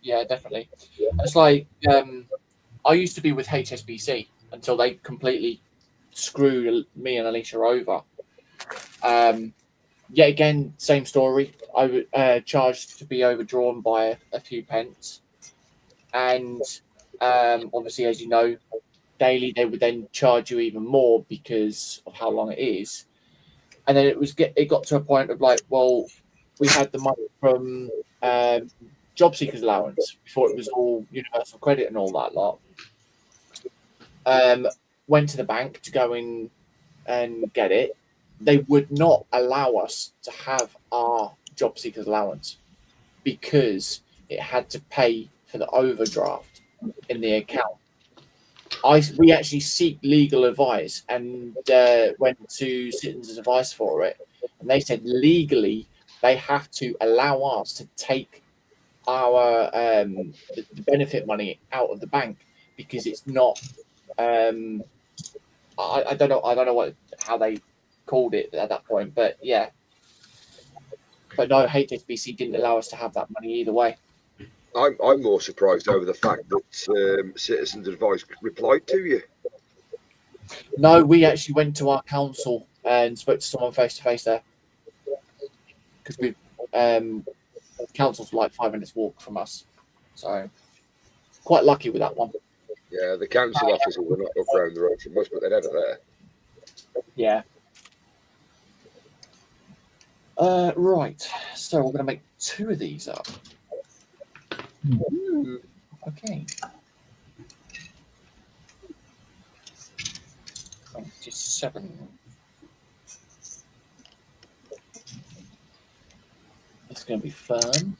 Yeah, definitely. It's like I used to be with HSBC until they completely screwed me and Alicia over. Yet again, same story. I was charged to be overdrawn by a few pence. And obviously, as you know, daily they would then charge you even more because of how long it is. And then it got to a point of like, well, we had the money from job seekers allowance before it was all universal credit and all that lot. Went to the bank to go in and get it. They would not allow us to have our job seekers allowance because it had to pay for the overdraft in the account. We actually seek legal advice and went to Citizens Advice for it, and they said legally they have to allow us to take our the benefit money out of the bank because it's not. I don't know how they called it at that point, but yeah. But no, HSBC didn't allow us to have that money either way. I'm more surprised over the fact that Citizens Advice replied to you. No, we actually went to our council and spoke to someone face to face there because we council's like 5 minutes walk from us, so quite lucky with that one. Yeah, the council offices were not up around the road from us, but they're never there. Yeah. Right, so we're going to make 2 of these up. Okay. 27. It's going to be fun.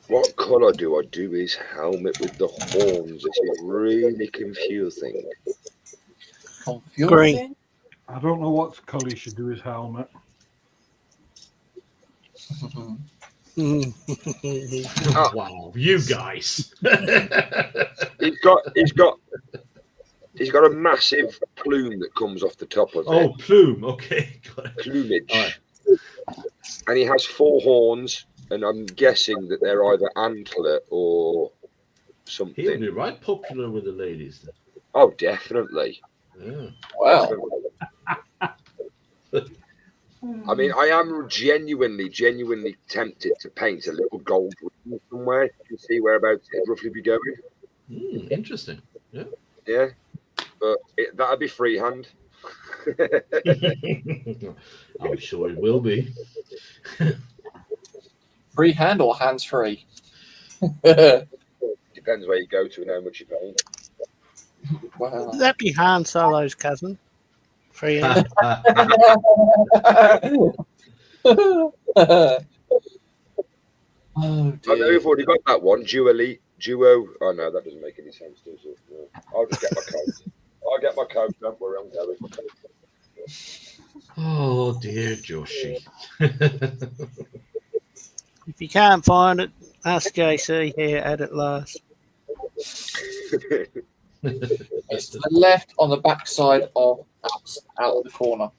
What colour do I do his helmet with the horns? This is really confusing. Green. I don't know what colour he should do his helmet. Wow, you guys. He's got a massive plume that comes off the top of it. Oh, plume. Okay. Plumage. All right. And he has 4 horns, and I'm guessing that they're either antler or something. He'll be right popular with the ladies then. Oh, definitely. Yeah. Wow. I mean, I am genuinely tempted to paint a little gold ring somewhere to see whereabouts it roughly be going. Interesting. Yeah. Yeah, but that'd be freehand. I'm sure it will be. Freehand or hands free? Depends where you go to and how much you paint. Wow. That'd be Han Solo's cousin. Free hand. Oh, I know dear. we've already got that one. Duo. Oh no, that doesn't make any sense, does it? No. I'll just get my coat. I'll get my coat. Don't worry, I'm going. Oh dear, Joshi. If you can't find it, ask JC here at it last. It's to the left on the back side of out of the corner.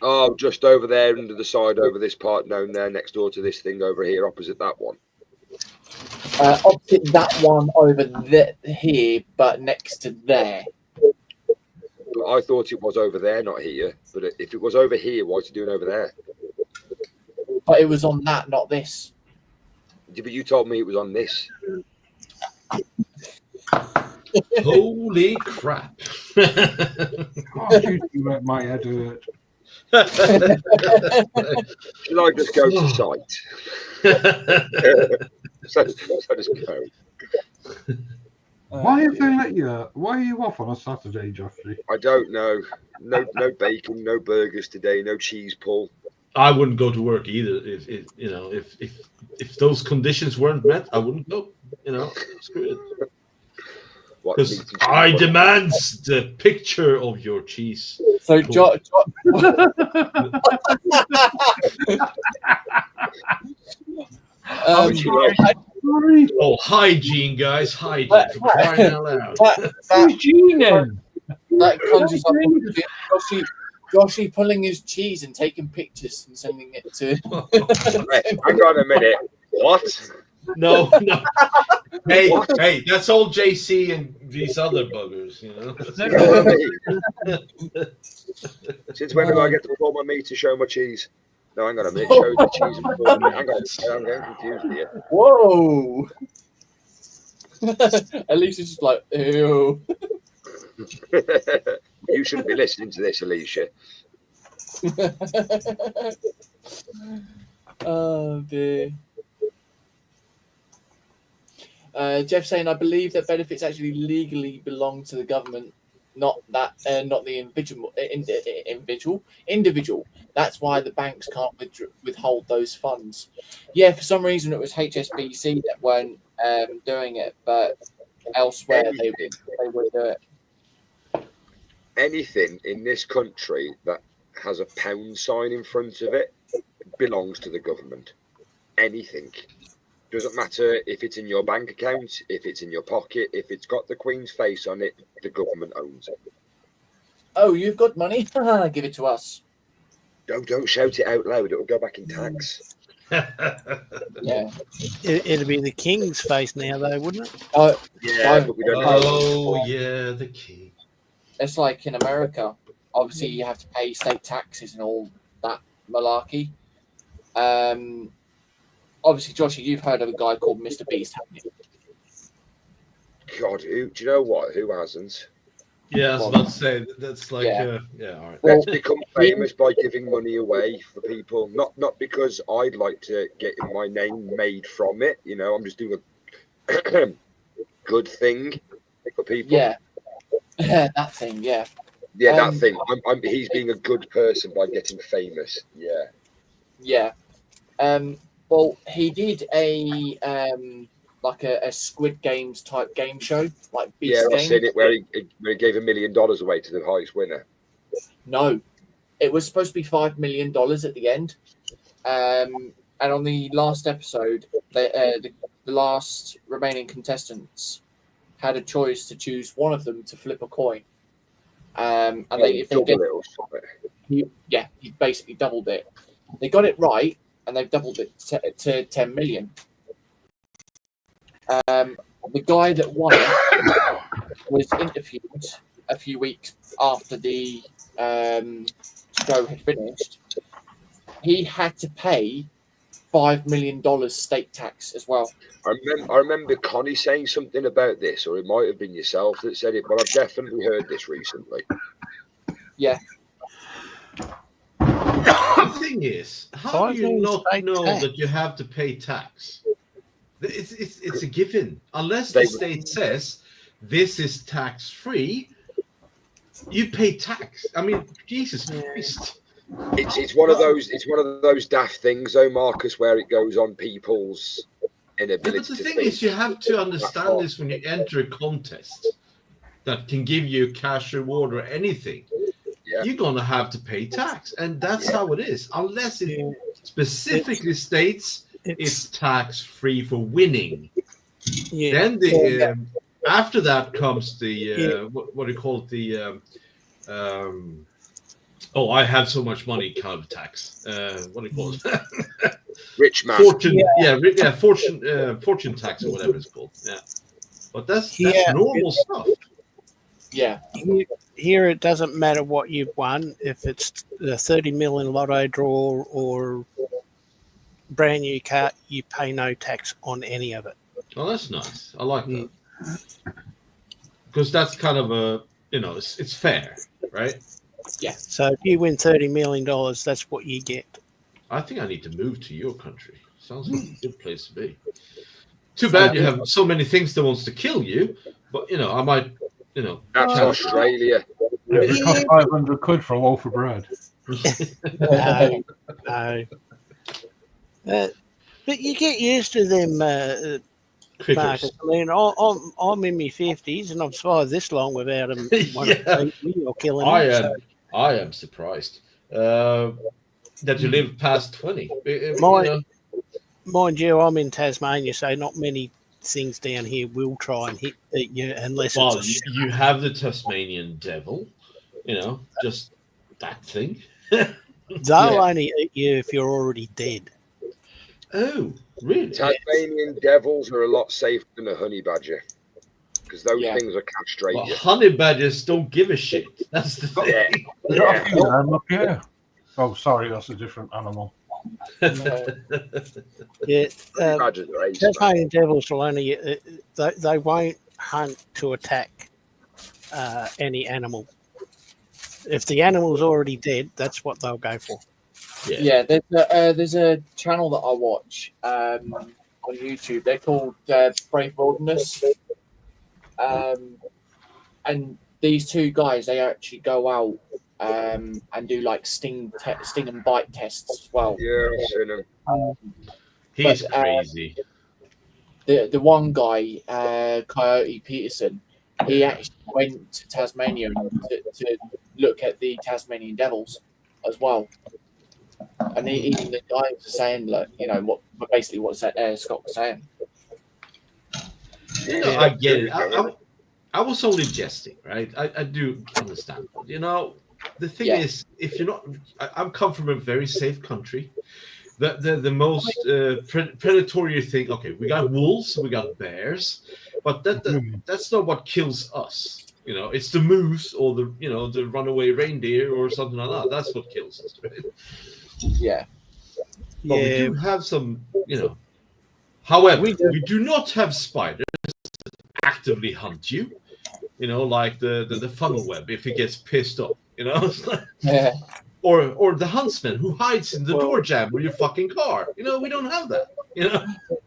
Oh, just over there, under the side, over this part down there, next door to this thing over here, opposite that one. Opposite that one over here, but next to there. I thought it was over there, not here. But if it was over here, what's it doing over there? But it was on that, not this. Yeah, but you told me it was on this. Holy crap! Gosh, you make my head hurt. Should I just go to site? so just go. Why have they let you? Why are you off on a Saturday, Joffrey? I don't know. No bacon, no burgers today, no cheese pull. I wouldn't go to work either. If those conditions weren't met, I wouldn't go. Screw it. Because I demand the picture of your cheese. So, hygiene, guys, hygiene. For crying out loud. That conjures up Joshy pulling his cheese and taking pictures and sending it to. Hang on a minute. What? No. Hey, that's all JC and these other buggers, Since when do I get to pull my meat to show my cheese? No, hang on a minute. Show the cheese and pull my meat. Hang on, I'm getting confused here. Whoa! At least it's just like, ew. You shouldn't be listening to this, Alicia. Oh dear. Jeff saying, I believe that benefits actually legally belong to the government, not the individual. That's why the banks can't withhold those funds. Yeah, for some reason it was HSBC that weren't doing it, but elsewhere they would do it. Anything in this country that has a pound sign in front of it belongs to the government. Anything. Doesn't matter if it's in your bank account, if it's in your pocket, if it's got the Queen's face on it, the government owns it. Oh, you've got money? Give it to us. Don't shout it out loud. It'll go back in tax. Yeah. It'll be the King's face now, though, wouldn't it? Yeah, but we don't know. Oh, yeah, the King. It's like in America. Obviously, you have to pay state taxes and all that malarkey. Obviously, Joshy, you've heard of a guy called Mr. Beast, haven't you? God, do you know what? Who hasn't? Yeah, I was about to say that's like, all right. Let's become famous by giving money away for people. Not because I'd like to get my name made from it. I'm just doing a good thing for people. Yeah, that thing. Yeah. Yeah, that thing. He's being a good person by getting famous. Yeah. Yeah. Well, he did a Squid Games type game show, like Beast Yeah, I've Games. seen it where he gave $1 million away to the highest winner. No, it was supposed to be $5 million at the end. And on the last episode, the last remaining contestants had a choice to choose one of them to flip a coin. And if they get he basically doubled it. They got it right, and they've doubled it to 10 million. The guy that won it was interviewed a few weeks after the show had finished. He had to pay $5 million state tax as well. I remember Connie saying something about this, or it might have been yourself that said it, but I've definitely heard this recently. Yeah. The thing is, how do you not know tax. that you have to pay tax? It's a given. Unless the state says this is tax free, you pay tax. I mean, Jesus Christ. It's one of those daft things, though, Marcus, where it goes on people's inability. But the thing is, you have to understand this when you enter a contest that can give you cash reward or anything. Yeah. You're gonna have to pay tax, and that's how it is. Unless it specifically states it's tax free for winning. Yeah. Then after that comes the what do you call it? I have so much money kind of tax. What do you call it? Rich man. Fortune, fortune tax or whatever it's called. Yeah, but that's normal stuff. Yeah. Here it doesn't matter what you've won. If it's a 30 million lotto draw or brand new car, you pay no tax on any of it. Oh, that's nice. I like that. Because that's kind of a, it's fair, right? Yeah. So if you win $30 million, that's what you get. I think I need to move to your country. Sounds like a good place to be. Too bad you have so many things that wants to kill you, but I might, That's Australia. It costs 500 quid for a loaf of bread. No. But you get used to them, Marcus. I mean, I'm in my 50s and I've survived this long without them wanting to beat me or killing me. I am surprised that you live past 20. Mind you, I'm in Tasmania, so not many things down here will try and hit you unless it's you have the Tasmanian devil, just that thing. They'll only eat you if you're already dead. Oh, really? Tasmanian devils are a lot safer than a honey badger because those things are castrated. Well, honey badgers don't give a shit. That's the thing. Yeah. Oh, sorry, that's a different animal. Tasmanian devils will only they won't hunt to attack any animal. If the animal's already dead, that's what they'll go for. Yeah, there's a channel that I watch on YouTube. They're called Brave Wilderness, and these two guys, they actually go out and do like sting and bite tests as well. Yeah, I've seen him. He's crazy. The one guy, Coyote Peterson, he actually went to Tasmania to look at the Tasmanian devils as well. And even the guy was saying, like, basically what Scott was saying. I get it. I was only jesting, right? I do understand. The thing is, if you're not, I come from a very safe country. The most predatory thing. Okay, we got wolves, we got bears, but that's not what kills us. It's the moose or the runaway reindeer or something like that. That's what kills us, right? Yeah. But we do have some, However, we do not have spiders that actively hunt you. Like the funnel web if it gets pissed off. Yeah. Or the huntsman who hides in the door jamb of your fucking car. We don't have that.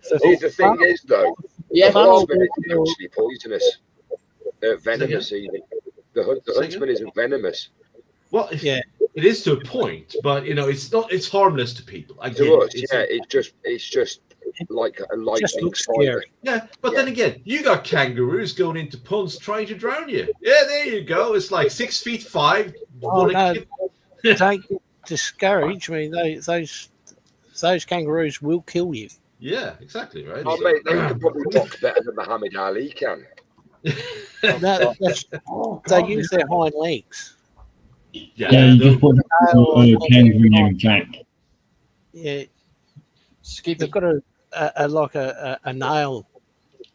See, the thing is, though, Yeah. the huntsman is actually poisonous. Venomous, even. The huntsman isn't venomous. Well, it is to a point, but it's not. It's harmless to people. I get To us, it. it's just like a lightning looks spider. scary. Yeah, but then again, you got kangaroos going into ponds trying to drown you. Yeah, there you go. It's like 6'5". Oh, no. Don't get discouraged. I mean, those kangaroos will kill you. Yeah, exactly, right. Oh, mate, they can probably box better than Muhammad Ali can. They use their hind legs. Yeah, you just put a kangaroo named Jack. Yeah, they've got a nail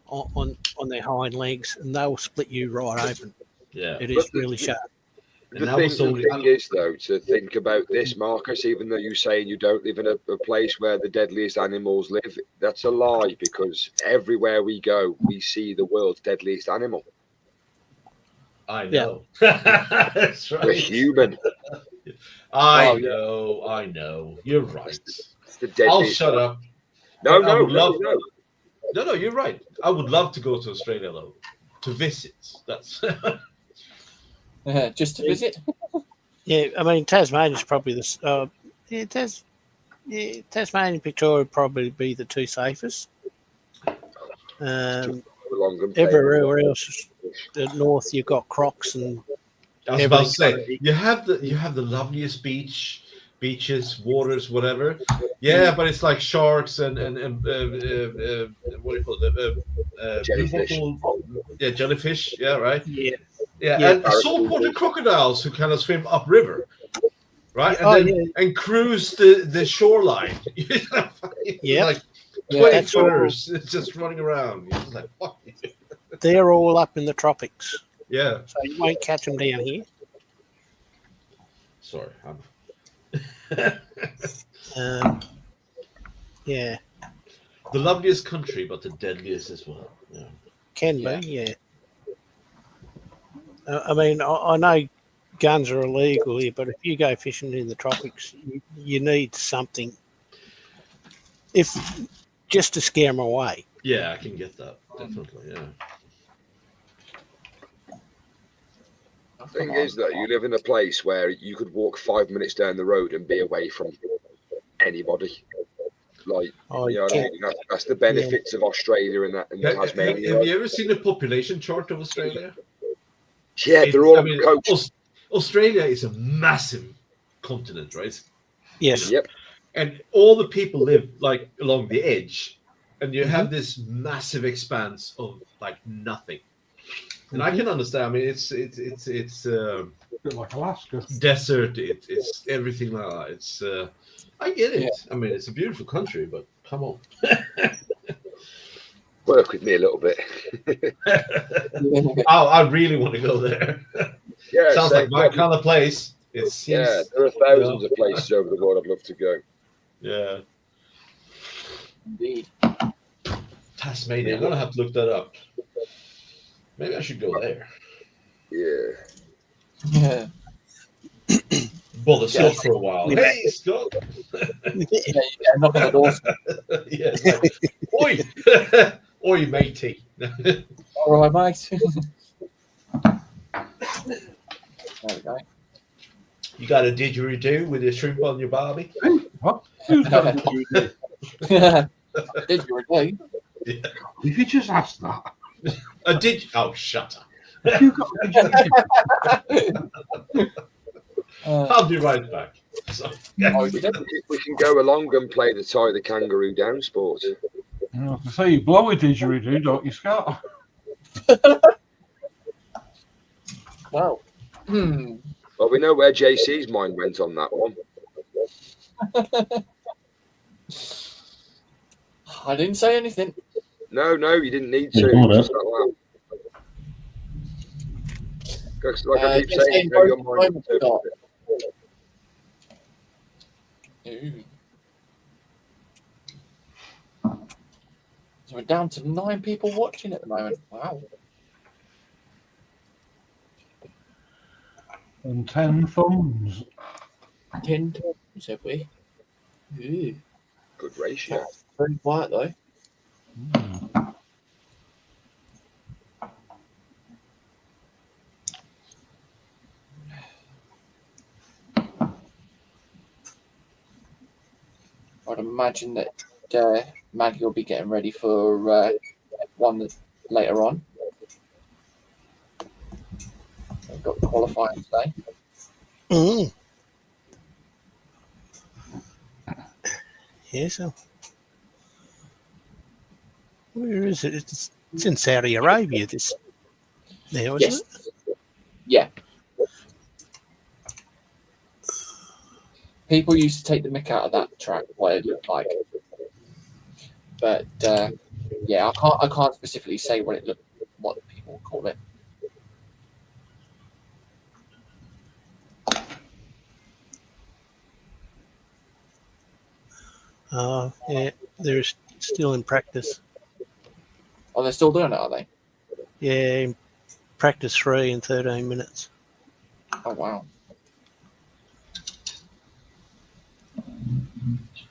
on their hind legs, and they'll split you right open. Yeah, it is really sharp. The thing is, though, to think about this, Marcus, even though you're saying you don't live in a place where the deadliest animals live, that's a lie, because everywhere we go, we see the world's deadliest animal. I know. That's right. We're human. I know. You're right. I'll shut up. No, you're right. I would love to go to Australia, though, to visit. That's just to visit. Yeah, I mean, Tasmania's probably Tasmania and Victoria would probably be the two safest. Everywhere else, the north, you've got crocs and. I was about to say you have the loveliest beaches, waters, whatever. Yeah, but it's like sharks and what do you call it? Jellyfish. Jellyfish. Yeah, right. Yeah. Yeah, and saltwater crocodiles who kind of swim upriver, right? And and cruise the shoreline. Yeah, like 20 footers just running around. Like, fuck. They're all up in the tropics. Yeah. So you won't catch them down here. Sorry. Yeah, The loveliest country, but the deadliest as well. Yeah. can be. Yeah. I mean, I know guns are illegal here, but if you go fishing in the tropics, you need something, if just to scare them away. Yeah, I can get that. Definitely. Yeah. Thing is, though, you live in a place where you could walk 5 minutes down the road and be away from anybody. Like, Oh, you know what I yeah. mean? That's the benefits of Australia and that and Tasmania. Have you ever seen the population chart of Australia? Yeah, they're all coast. Australia is a massive continent, right? Yes. Yep. And all the people live like along the edge, and you have this massive expanse of like nothing. And I can understand. I mean, it's A bit like Alaska. desert. It's everything like that. It's I get it. I mean, it's a beautiful country, but come on. Work with me a little bit. Oh, I really want to go there. Yeah, Sounds like my kind of place. It seems. Yeah, there are thousands of places over the world I'd love to go. Yeah. Indeed. Tasmania. I'm gonna have to look that up. Maybe I should go there. Yeah. Yeah. Bother Scott for a while. Hey, Scott. Knock on the door. Yeah. Like, oi, oi, matey. All right, mate. There we go. You got a didgeridoo with a shrimp on your barbie? What? Who's got a didgeridoo? Did you agree? If you just asked that. A did? Oh, shut up. Have you got a didgeridoo? I'll be right back. So, We can go along and play the tie the kangaroo down sport. You know, to say you blow a didgeridoo, don't you, Scott? Well. Hmm. Well, we know where JC's mind went on that one. I didn't say anything. No, you didn't need to. Ignore Just allow. Because, like I keep saying, you know, your mind interprets it. Ooh. So we're down to 9 people watching at the moment. Wow. And 10 thumbs. 10 times, have we? Ooh. Good ratio. Very quiet, though. I'd imagine that Maggie will be getting ready for one later on. We've got qualifying today. Mm. Yeah, so where is it? It's in Saudi Arabia. This now, isn't Yes. it? Yeah. People used to take the mick out of that track, what it looked like. But yeah, I can't specifically say what people call it. Yeah, they're still in practice. Oh, they're still doing it, are they? Yeah, in practice 3 in 13 minutes. Oh, wow.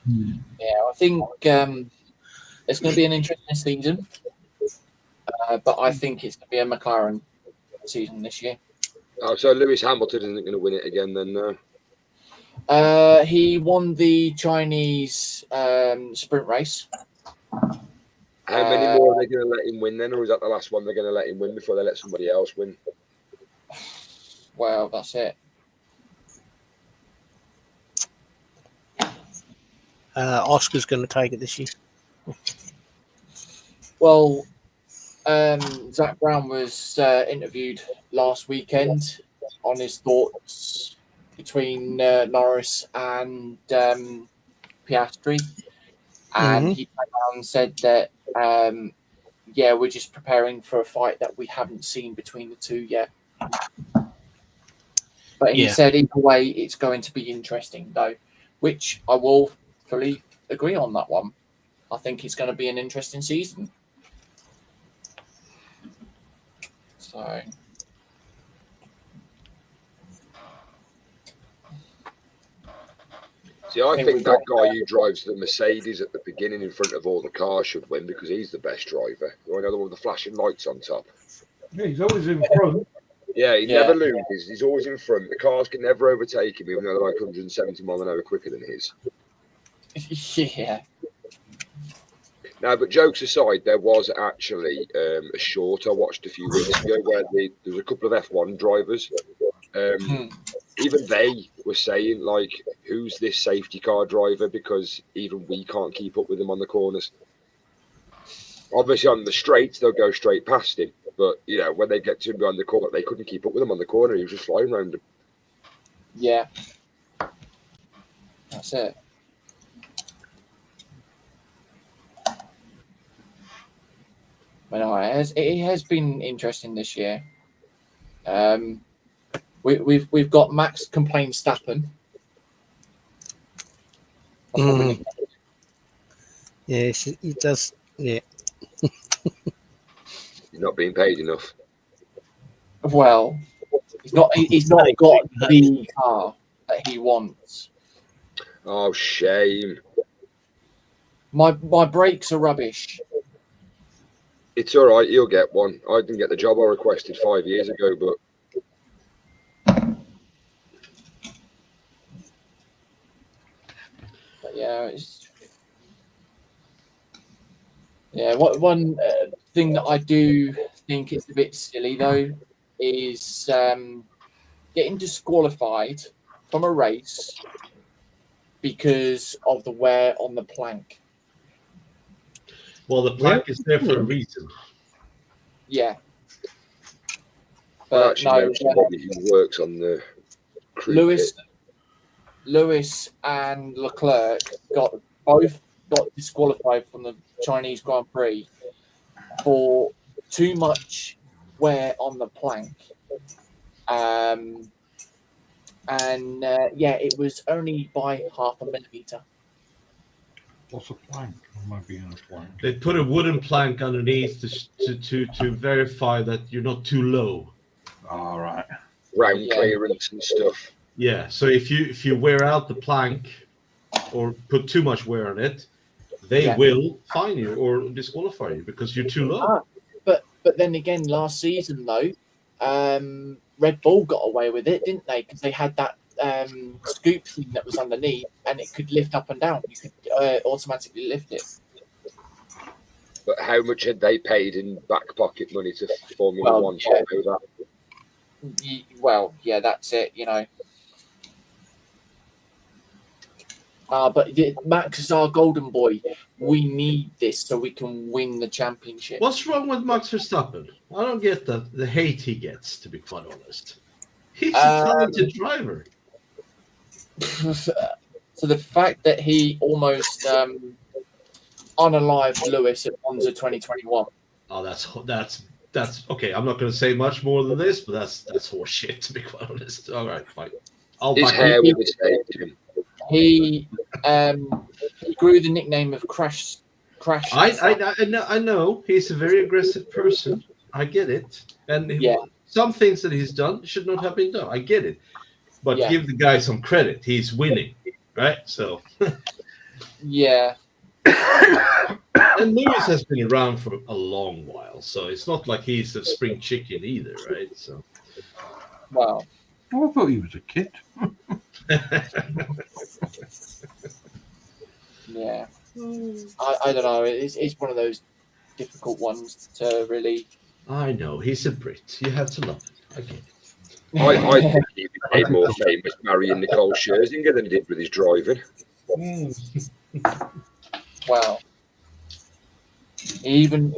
Yeah, I think it's going to be an interesting season. But I think it's going to be a McLaren season this year. Oh, so Lewis Hamilton isn't going to win it again then, no? He won the Chinese sprint race. How many more are they going to let him win then, or is that the last one they're going to let him win before they let somebody else win? Well, that's it. Oscar's going to take it this year. Well, Zach Brown was interviewed last weekend on his thoughts between Norris and Piastri, and he came out and said that yeah, we're just preparing for a fight that we haven't seen between the two yet. But he said either way, it's going to be interesting, though, which I will fully agree on that one. I think it's going to be an interesting season. So. See, I think that guy who drives the Mercedes at the beginning in front of all the cars should win because he's the best driver. You know, the one with the flashing lights on top. Yeah, he's always in front. Yeah, he never loses. He's always in front. The cars can never overtake him, even though they're like 170 miles an hour quicker than his. Yeah. Now, but jokes aside, there was actually a short I watched a few weeks ago where there was a couple of F1 drivers. Even they were saying, like, who's this safety car driver? Because even we can't keep up with him on the corners. Obviously, on the straights, they'll go straight past him. But, you know, when they get to him behind the corner, they couldn't keep up with him on the corner. He was just flying around them. Yeah. That's it. But no, it has been interesting this year. We've got Max complain Stappen. Yes, he does. Yeah. He's not being paid enough. Well, he's not got the car that he wants. Oh, shame. My brakes are rubbish. It's all right. You'll get one. I didn't get the job I requested 5 years ago, but yeah, one thing that I do think is a bit silly though is getting disqualified from a race because of the wear on the plank. Well, the plank is there for a reason. Yeah. I But actually no, know somebody who works on the crew Lewis and Leclerc both got disqualified from the Chinese Grand Prix for too much wear on the plank. It was only by 0.5 millimeter. What's a plank? What might be in a plank? They put a wooden plank underneath to verify that you're not too low. All right. ground clearance and stuff. Yeah, so if you wear out the plank or put too much wear on it, they will fine you or disqualify you because you're too low. But then again, last season though, Red Bull got away with it, didn't they? Because they had that scoop thing that was underneath, and it could lift up and down. You could automatically lift it. But how much had they paid in back pocket money to Formula One? Yeah. To know that? Well, yeah, that's it. You know. But Max is our golden boy. We need this so we can win the championship. What's wrong with Max Verstappen? I don't get the hate he gets, to be quite honest. He's a talented driver. So the fact that he almost unalived Lewis at Monza 2021. Oh, that's okay. I'm not going to say much more than this, but that's horseshit, to be quite honest. All right, fine. His hair would have saved him. He grew the nickname of Crash. I know he's a very aggressive person. I get it, and some things that he's done should not have been done. I get it, but give the guy some credit. He's winning, right? So, yeah. And Lewis has been around for a long while, so it's not like he's a spring chicken either, right? So, wow. Oh, I thought he was a kid. Yeah, I don't know. It's one of those difficult ones to really. I know he's a Brit. You have to love him. I get it. I think he became more famous marrying Nicole Scherzinger than he did with his driving. Wow. He even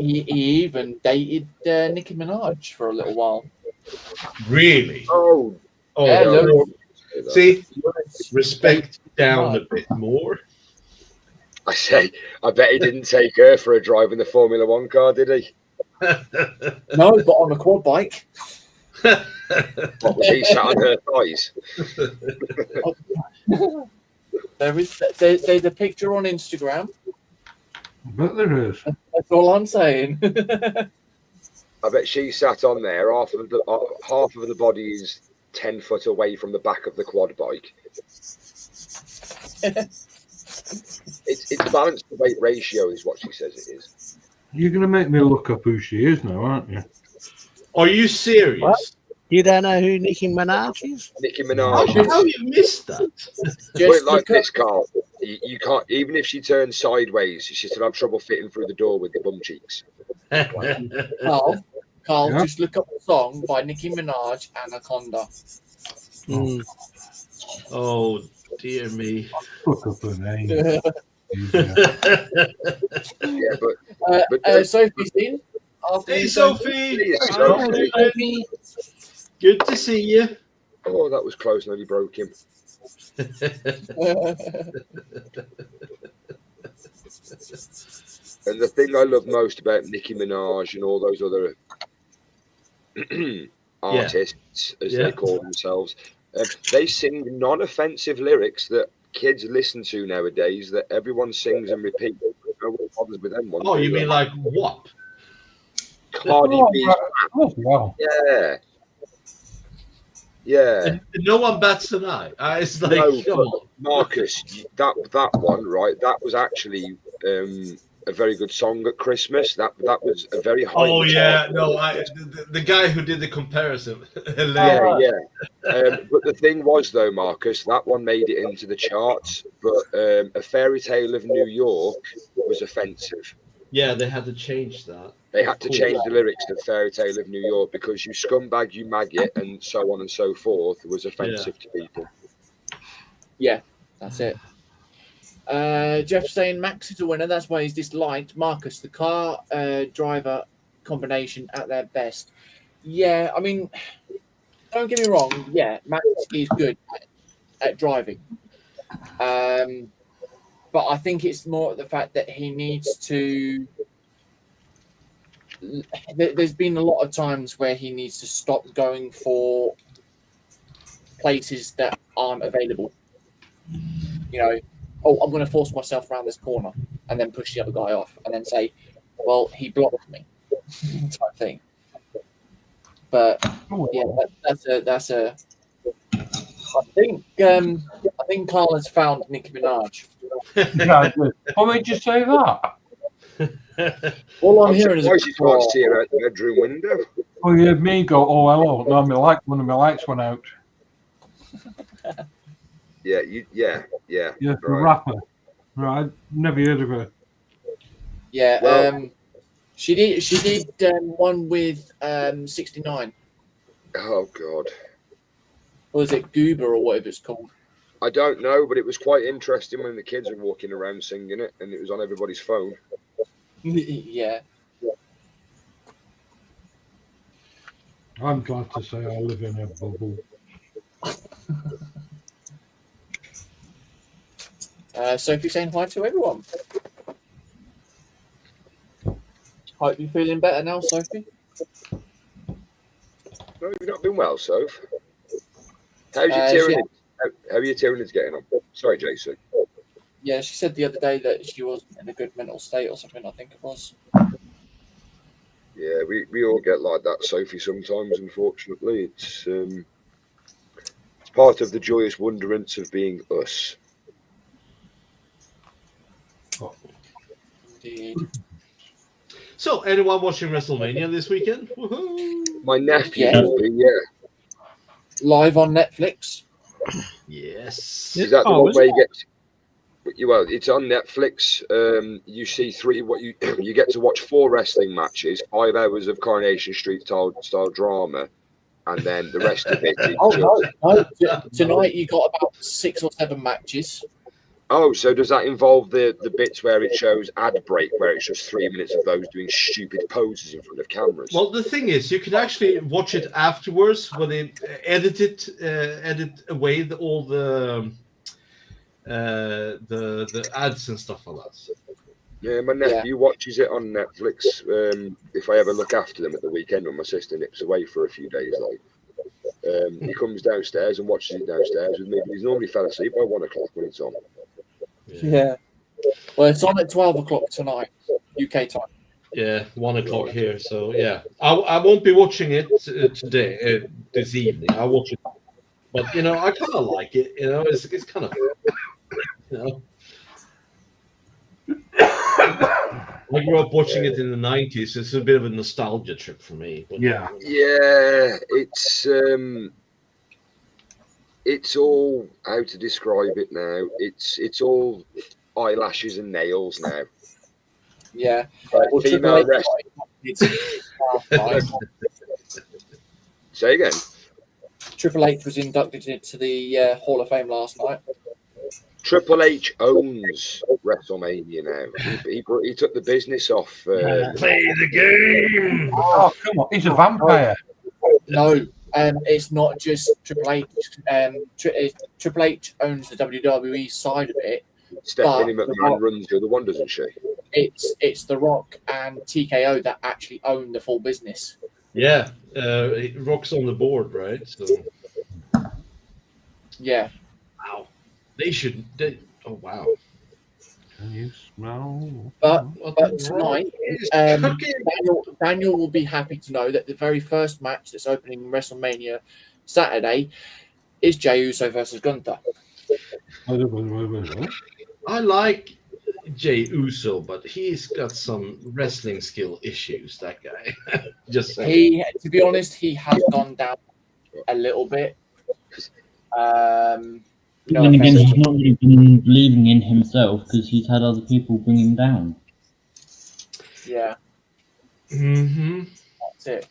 dated Nicki Minaj for a little while. Really? Oh, yeah, no. See, respect down a bit more. I bet he didn't take her for a drive in the Formula One car, did he? No, but on a quad bike. What was he sat on her thighs? There's a picture on Instagram. I bet there is. That's all I'm saying. I bet she sat on there. Half of the body is 10 foot away from the back of the quad bike. It's balanced weight ratio, is what she says it is. You're going to make me look up who she is now, aren't you? Are you serious? What? You don't know who Nicki Minaj is? Nicki How Minaj. you missed that? Put it like this, Carl. You can't, even if she turns sideways, she still have trouble fitting through the door with the bum cheeks. Carl, Yeah. just look up the song by Nicki Minaj, Anaconda. Mm. Oh dear me. Look up her name. Yeah, but Sophie's in. After Hey you, Sophie. Please, Hi, Sophie. Sophie. Good to see you. oh, that was close. Nearly broke him. And the thing I love most about Nicki Minaj and all those other artists, as Yeah. they call themselves, they sing non-offensive lyrics that kids listen to nowadays, that everyone sings and repeats. No one bothers with them ones. Oh, do you they? mean like WOP? Cardi B? Oh, wow. Yeah. Yeah. And no one bats an eye. It's like, No, come but on. Marcus, that one, right? That was actually a very good song at Christmas. That was a very high. Oh in the yeah, chart. no, the guy who did the comparison. Yeah, yeah. But the thing was, though, Marcus, that one made it into the charts. But A Fairy Tale of New York was offensive. Yeah, they had to change that. They had to change the lyrics to Fairy Tale of New York because you scumbag, you maggot, and so on and so forth was offensive to people. Yeah, that's it. Jeff saying Max is a winner. That's why he's disliked. Marcus, the car driver combination at their best. Yeah, I mean, don't get me wrong. Yeah, Max is good at driving. But I think it's more the fact that he needs to. There's been a lot of times where he needs to stop going for places that aren't available. You know, oh, I'm going to force myself around this corner and then push the other guy off and then say, well, he blocked me type thing. But yeah, that's a. I think Carl has found Nicki Minaj. Yeah, what made you say that? All I'm I'm hearing is surprised you can't see her out the bedroom window. Oh, you heard me go, oh, hello. No, one of my lights went out. Yeah, yeah. Yeah, the Right. rapper. Right, never heard of her. yeah. Well- She did one with 69. Oh God, Or was it Goober or whatever it's called? I don't know, but it was quite interesting when the kids were walking around singing it, and it was on everybody's phone. Yeah. I'm glad to say I live in a bubble. Sophie saying hi to everyone. Hope you're feeling better now, Sophie. No, you've not been well, Soph. How's your Tyranids? How are your Tyranids getting on? Sorry, Jason. Yeah, she said the other day that she wasn't in a good mental state or something, I think it was. Yeah, we all get like that, Sophie, sometimes, unfortunately. It's part of the joyous wonderance of being us. Indeed. So, anyone watching WrestleMania this weekend? Woohoo! My nephew Yeah. will be, yeah. Live on Netflix. Yes. Is that the Oh, one is where it? well, it's on Netflix. You see you get to watch 4 wrestling matches, 5 hours of Coronation Street style drama, and then the rest of it is No. Tonight you got about 6 or 7 matches. Oh, so does that involve the bits where it shows ad break, where it's just 3 minutes of those doing stupid poses in front of cameras? Well, the thing is, you can actually watch it afterwards when they edit away all the ads and stuff like that. Yeah, my nephew watches it on Netflix. If I ever look after them at the weekend when my sister nips away for a few days, he comes downstairs and watches it downstairs with me. But he's normally fell asleep by 1 o'clock when it's on. Yeah. Well, it's on at 12 o'clock tonight, UK time. Yeah, 1 o'clock here. So yeah, I won't be watching it today, this evening. I'll watch it, but I kind of like it. It's kind of, I grew up watching it in the 90s. It's a bit of a nostalgia trip for me. But, Yeah. Yeah, it's all, how to describe it now. It's all eyelashes and nails now. Yeah. Like Well, female Triple H, Say again. Triple H was inducted into the Hall of Fame last night. Triple H owns WrestleMania now. He took the business off. play the game. Oh, come on. He's a vampire. No, it's not just Triple H. Triple H owns the WWE side of it. Stephanie McMahon runs the other one, doesn't she? It's The Rock and TKO that actually own the full business. Yeah, Rock's on the board, right? So. Yeah. Wow. Oh wow. Can you smell? But tonight, Daniel will be happy to know that the very first match that's opening WrestleMania Saturday is Jey Uso versus Gunther. I like Jey Uso, but he's got some wrestling skill issues. That guy. Just saying. To be honest, he has gone down a little bit. Then again, he's not really been believing in himself because he's had other people bring him down. Yeah. Mm-hmm. That's it.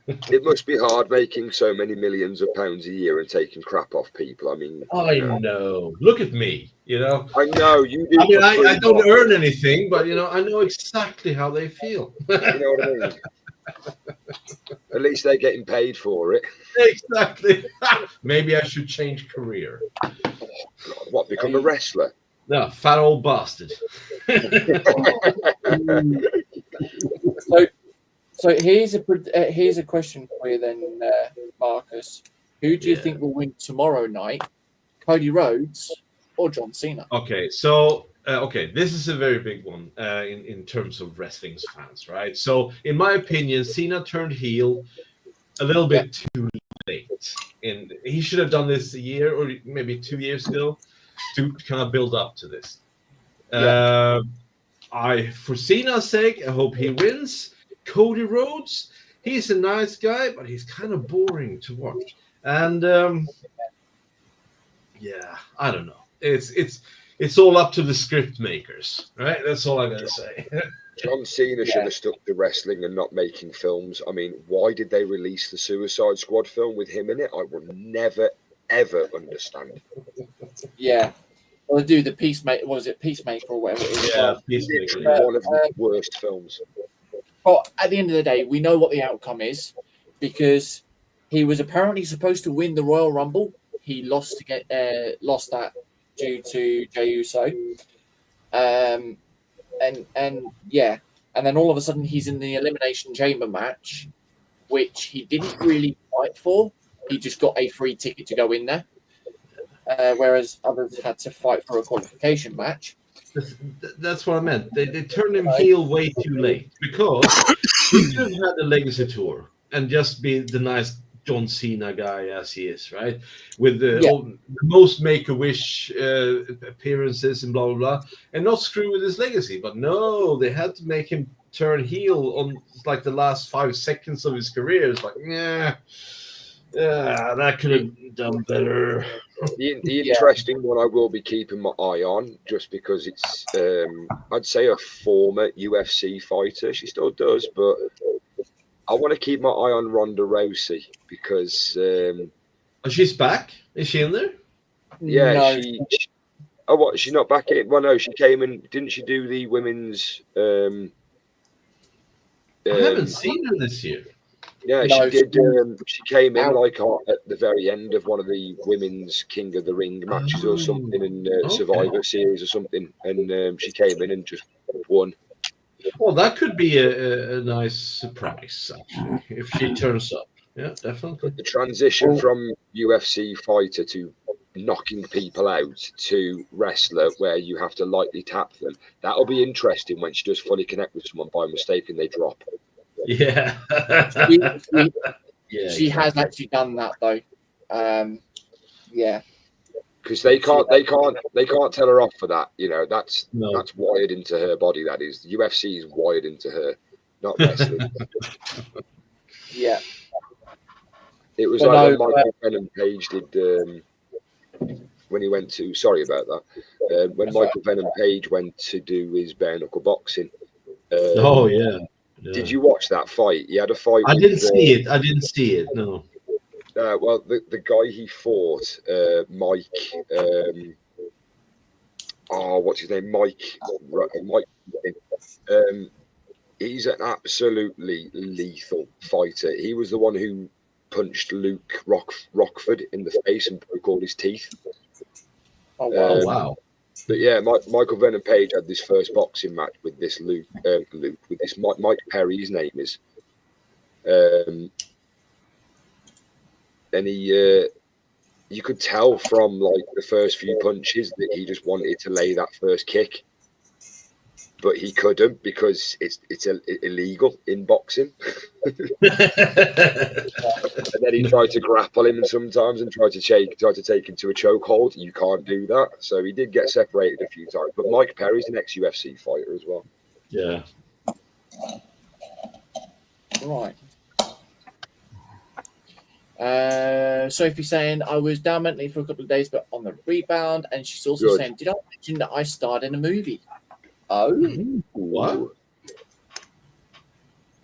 It must be hard making so many millions of pounds a year and taking crap off people. I mean, I know. Look at me. I know you do. I mean, I don't earn anything, but I know exactly how they feel. You know what I mean? At least they're getting paid for it. Exactly. Maybe I should change career. What, become a wrestler? No, fat old bastard. So here's a question for you then, Marcus. Who do you think will win tomorrow night, Cody Rhodes or John Cena? Okay, so this is a very big one in terms of wrestling fans, right? So in my opinion, Cena turned heel a little bit too late, and he should have done this a year or maybe 2 years ago to kind of build up to this. For Cena's sake, I hope he wins. Cody Rhodes, he's a nice guy, but he's kind of boring to watch. And I don't know. It's all up to the script makers, right? That's all I'm gonna say. John Cena should have stuck to wrestling and not making films. I mean, why did they release the Suicide Squad film with him in it? I will never, ever understand. Yeah. Well, they do the Peacemaker. Was it Peacemaker or whatever? It is? Yeah, Peacemaker. One of the worst films. But at the end of the day, we know what the outcome is because he was apparently supposed to win the Royal Rumble. He lost that due to Jey Uso. And then all of a sudden he's in the Elimination Chamber match, which he didn't really fight for. He just got a free ticket to go in there, whereas others had to fight for a qualification match. That's what I meant. They turned him heel way too late because he should have had the Legacy Tour and just be the nice John Cena guy as he is, right? With the most Make-A-Wish appearances and blah, blah, blah, and not screw with his legacy. But no, they had to make him turn heel on like the last 5 seconds of his career. It's like, that could have done better. The interesting one I will be keeping my eye on, just because it's, I'd say a former UFC fighter. She still does, but I want to keep my eye on Ronda Rousey because... she's back? Is she in there? Yeah, no. What? She's not back in? Well, no, she came in. Didn't she do the women's... I haven't seen her this year. Yeah, No, she did. She came in Ow. like at the very end of one of the women's King of the Ring matches or something in okay. Survivor Series or something, and she came in and just won. Well, that could be a nice surprise, actually, if she turns up. Yeah, definitely. The transition from UFC fighter to knocking people out to wrestler where you have to lightly tap them, that'll be interesting when she does fully connect with someone by mistake and they drop. Yeah. She has actually done that though. Yeah. Because they can't tell her off for that. You know, that's wired into her body. That is, UFC is wired into her, not wrestling. Yeah. It was But like no, when Michael Venom Page did when he went to. Sorry about that. When Michael Venom Page went to do his bare knuckle boxing. Oh yeah. Did you watch that fight? He had a fight. I didn't see it. I didn't see it. No. Well, the guy he fought, Mike. What's his name? Mike. He's an absolutely lethal fighter. He was the one who punched Luke Rockford in the face and broke all his teeth. Oh wow! Wow. But yeah, Michael Venom Page had this first boxing match with this Luke with this Mike Perry. His name is, and he, you could tell from like the first few punches that he just wanted to lay that first kick, but he couldn't because it's illegal in boxing. And then he tried to grapple him sometimes and tried to take him to a chokehold. You can't do that, so he did get separated a few times. But Mike Perry's an ex-UFC fighter as well. Yeah. Right. Sophie saying I was down mentally for a couple of days, but on the rebound. And she's also Good. saying, did I mention that I starred in a movie? Oh, What?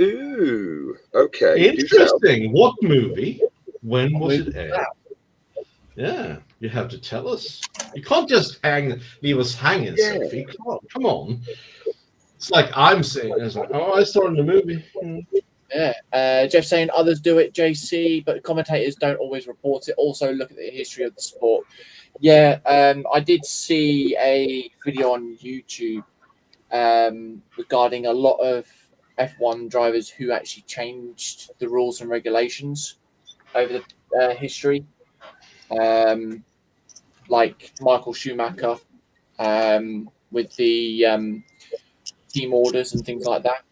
Ooh, okay. Interesting. What movie? When was it aired? Yeah, you have to tell us. You can't just leave us hanging, Sophie. Come on. It's like I'm saying, it's like, oh, I starred in the movie. Yeah. Jeff saying others do it, JC, but commentators don't always report it. Also, look at the history of the sport. Yeah, I did see a video on YouTube regarding a lot of F1 drivers who actually changed the rules and regulations over the history. Like Michael Schumacher with the team orders and things like that.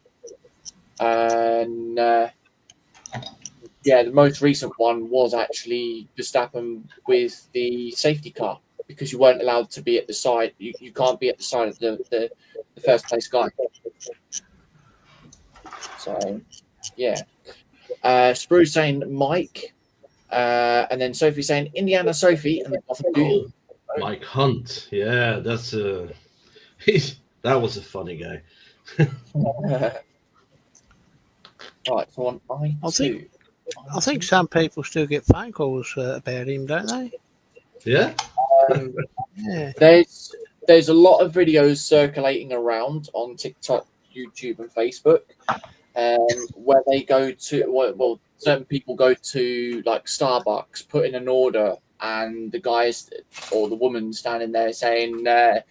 And the most recent one was actually Verstappen with the safety car because you weren't allowed to be at the side. You can't be at the side of the first place guy. So, yeah. Sprue saying Mike. And then Sophie saying Indiana Sophie and the Gotham Dude. Mike Hunt. Yeah, that's that was a funny guy. Right, so on I think some people still get phone calls about him, don't they? Yeah. Yeah. There's a lot of videos circulating around on TikTok, YouTube, and Facebook, where they go to certain people go to like Starbucks, put in an order, and the guys or the woman standing there saying, can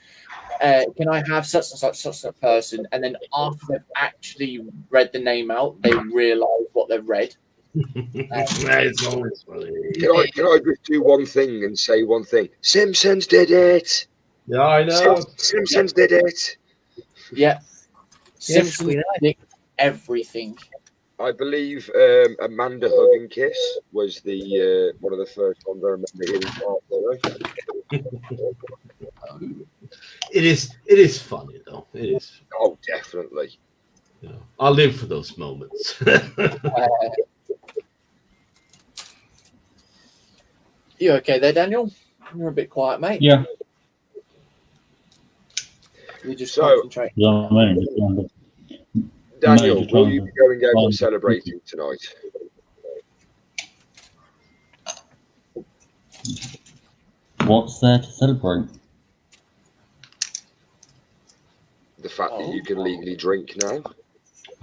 I have such and such a person? And then after they've actually read the name out, they realise what they've read. It's always funny. Can I just do one thing and say one thing? Simpsons did it. Yeah, I know. Simpsons did it. Yeah. Yes, Simpsons did everything. I believe Amanda Hug and Kiss was the one of the first ones I remember hearing. It is funny though. It is. Oh, definitely. Yeah. I'll live for those moments. You okay there, Daniel? You're a bit quiet, mate. Yeah. You just So- concentrate. Yeah, I mean, Daniel, Major will you be going out and time. celebrating tonight? what's there to celebrate? The fact that you can legally drink now.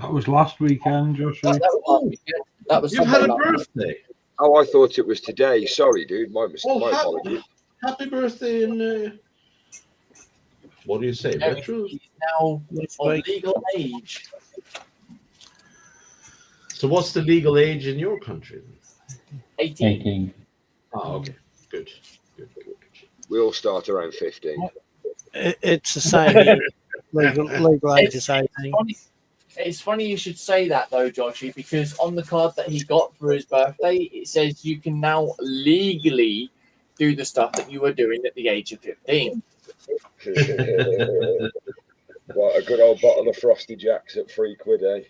That was last weekend, Joshua. That was last weekend. That was You've had a Sunday night. birthday. Oh, I thought it was today. Sorry, dude. My mistake. Oh, My apologies. happy birthday in what do you say? No, Retro? he's now of legal age. So what's the legal age in your country? 18. 18. Oh, okay. Good. We all start around 15. It's the same here. Legal age is 18. It's funny you should say that though, Joshy, because on the card that he got for his birthday, it says you can now legally do the stuff that you were doing at the age of 15. What, a good old bottle of Frosty Jacks at £3, eh?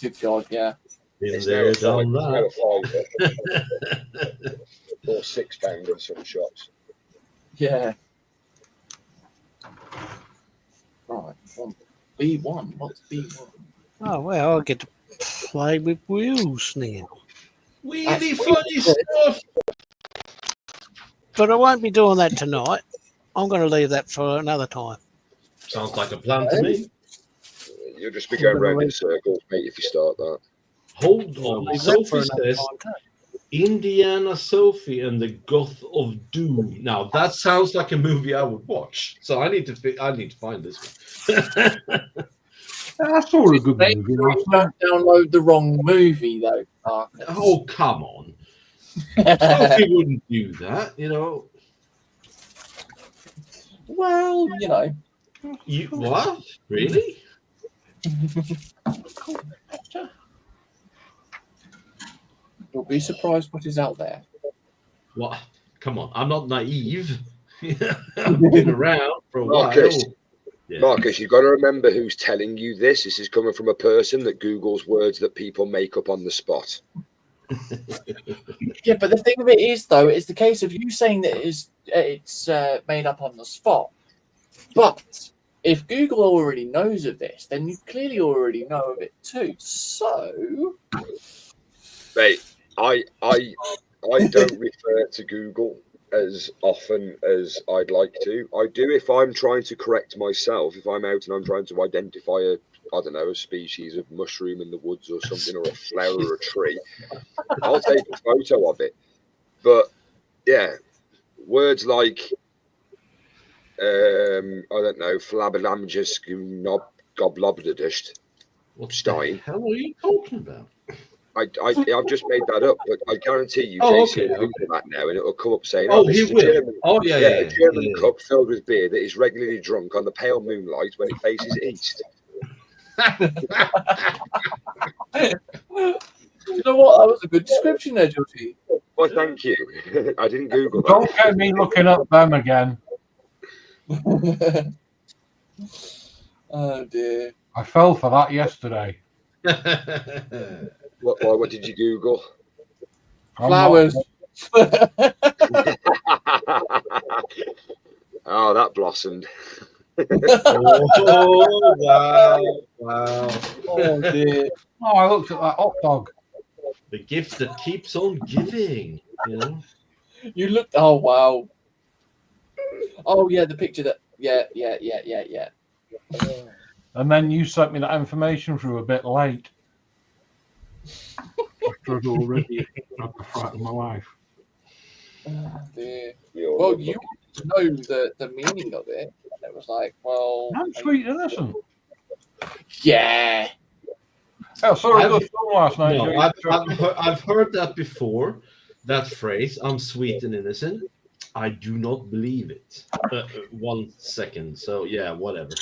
Good God, yeah. Been It's there, now done a that. £5 or £6 in some shops. Yeah. Right. B1. What's B1? Oh, well, I get to play with wheels now. Really funny stuff. But I won't be doing that tonight. I'm going to leave that for another time. Sounds like a plan to me. You'll just be going round in circles, mate, if you start that. Hold I'll on. leave that for Sophie another says time too. Indiana Sophie and the Goth of Doom. Now that sounds like a movie I would watch. So I need to find this one. I saw a good Make movie sure last you night. don't download the wrong movie though, Marcus. Oh, come on. Sophie wouldn't do that, you know. Well, you know. You what? Really? You'll be surprised what is out there. What? Come on. I'm not naive. I've been around for a Marcus, while. Yeah. Marcus, you've got to remember who's telling you this. This is coming from a person that Googles words that people make up on the spot. Yeah, but the thing of it is, though, it's the case of you saying that it's made up on the spot. But if Google already knows of this, then you clearly already know of it too. So, Mate, I don't refer to Google as often as I'd like to. I do if I'm trying to correct myself, if I'm out and I'm trying to identify a species of mushroom in the woods or something, or a flower or a tree. I'll take a photo of it. But yeah, words like I don't know, flabberlamgus goblobdadist. What Stein. the hell are you talking about? I've just made that up, but I guarantee you, Oh, Jason, okay, will Google that now, and it'll come up saying, Oh, this he is a will. German, Oh, yeah. a German cup filled with beer that is regularly drunk on the pale moonlight when it faces east." you know what? That was a good description there, Georgie. Well, thank you. I didn't Google that. Don't get me looking up them again. Oh dear. I fell for that yesterday. What did you Google? Flowers. Oh, that blossomed. Oh, wow. Oh dear. Oh, I looked at that hot dog. The gift that keeps on giving, you know. You looked. Oh wow. Oh yeah, the picture that. Yeah. And then you sent me that information through a bit late. After I'd already had the fright of my life. Oh dear. Well, you know the meaning of it. And it was like, well. I'm sweet innocent. Yeah. I saw a good film last night. No, I've heard that before, that phrase, I'm sweet and innocent. I do not believe it. 1 second. So, yeah, whatever.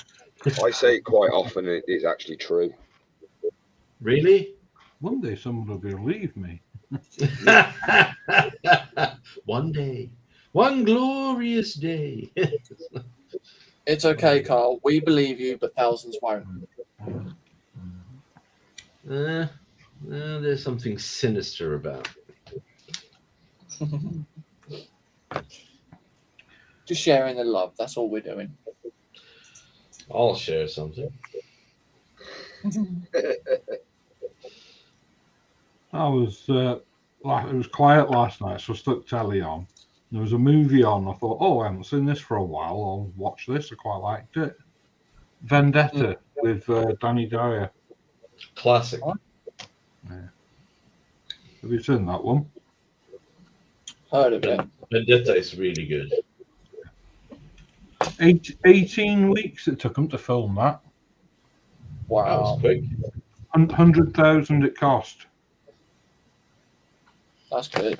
I say it quite often, and it is actually true. Really? One day someone will believe me. One day. One glorious day. It's okay, Carl. We believe you, but thousands won't. There's something sinister about it. Just sharing the love. That's all we're doing. I'll share something. I was it was quiet last night, so I stuck telly on. There was a movie on. I thought, oh, I haven't seen this for a while. I'll watch this. I quite liked it. Vendetta with Danny Dyer. Classic. Yeah. Have you seen that one? Heard of it. Vendetta is really good. 18 weeks it took them to film that. That was Wow, quick. 100,000 it cost. that's good.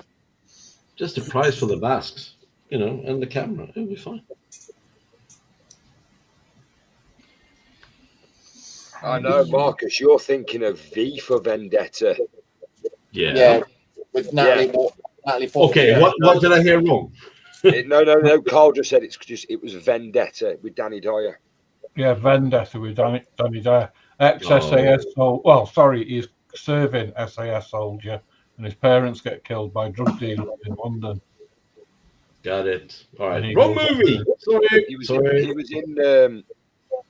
Just the price for the masks, and the camera. It'll be fine. I know, Marcus, you're thinking of V for Vendetta. Yeah, with Natalie. Natalie Portman. Okay, what did I hear wrong? No. Carl just said it was Vendetta with Danny Dyer. Yeah, Vendetta with Danny Dyer. Ex-SAS he's serving SAS soldier, and his parents get killed by drug dealers in London. Got it. All And right. he Wrong goes movie. Sorry.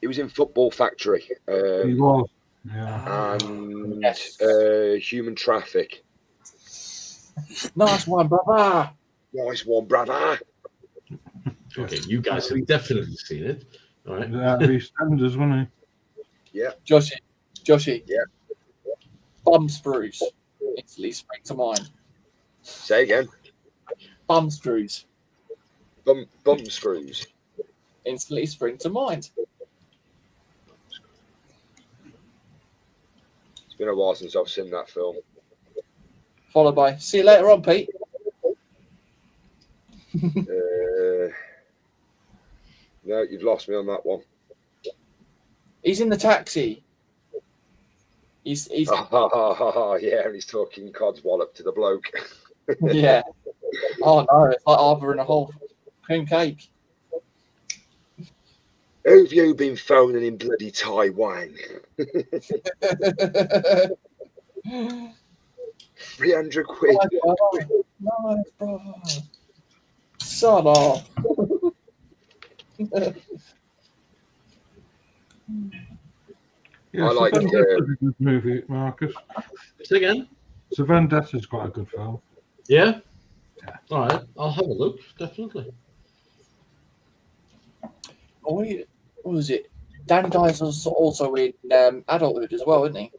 He was in Football Factory. He was. Yeah. And Yes. Human Traffic. Nice one, brother. Nice one, brother. Okay, you guys have definitely seen it. All right. Yeah, EastEnders, wasn't Joshy. Yeah. Bum screws. Instantly spring to mind. Say again. Bum screws. Bum screws. Instantly spring to mind. It's been a while since I've seen that film. Followed by, see you later on, Pete. No, you've lost me on that one. He's in the taxi. He's Yeah, and he's talking codswallop to the bloke. yeah. Oh no, it's like Arthur and a whole cream cake. Who've you been phoning in bloody Taiwan? 300 quid. Nice, brother. Son of. Yeah, I like Vendetta's a good movie, Marcus. Say again. So Vendetta's quite a good film. Yeah. All right. I'll have a look. Definitely. What was it? Danny Dyer's also in Adulthood as well, isn't he?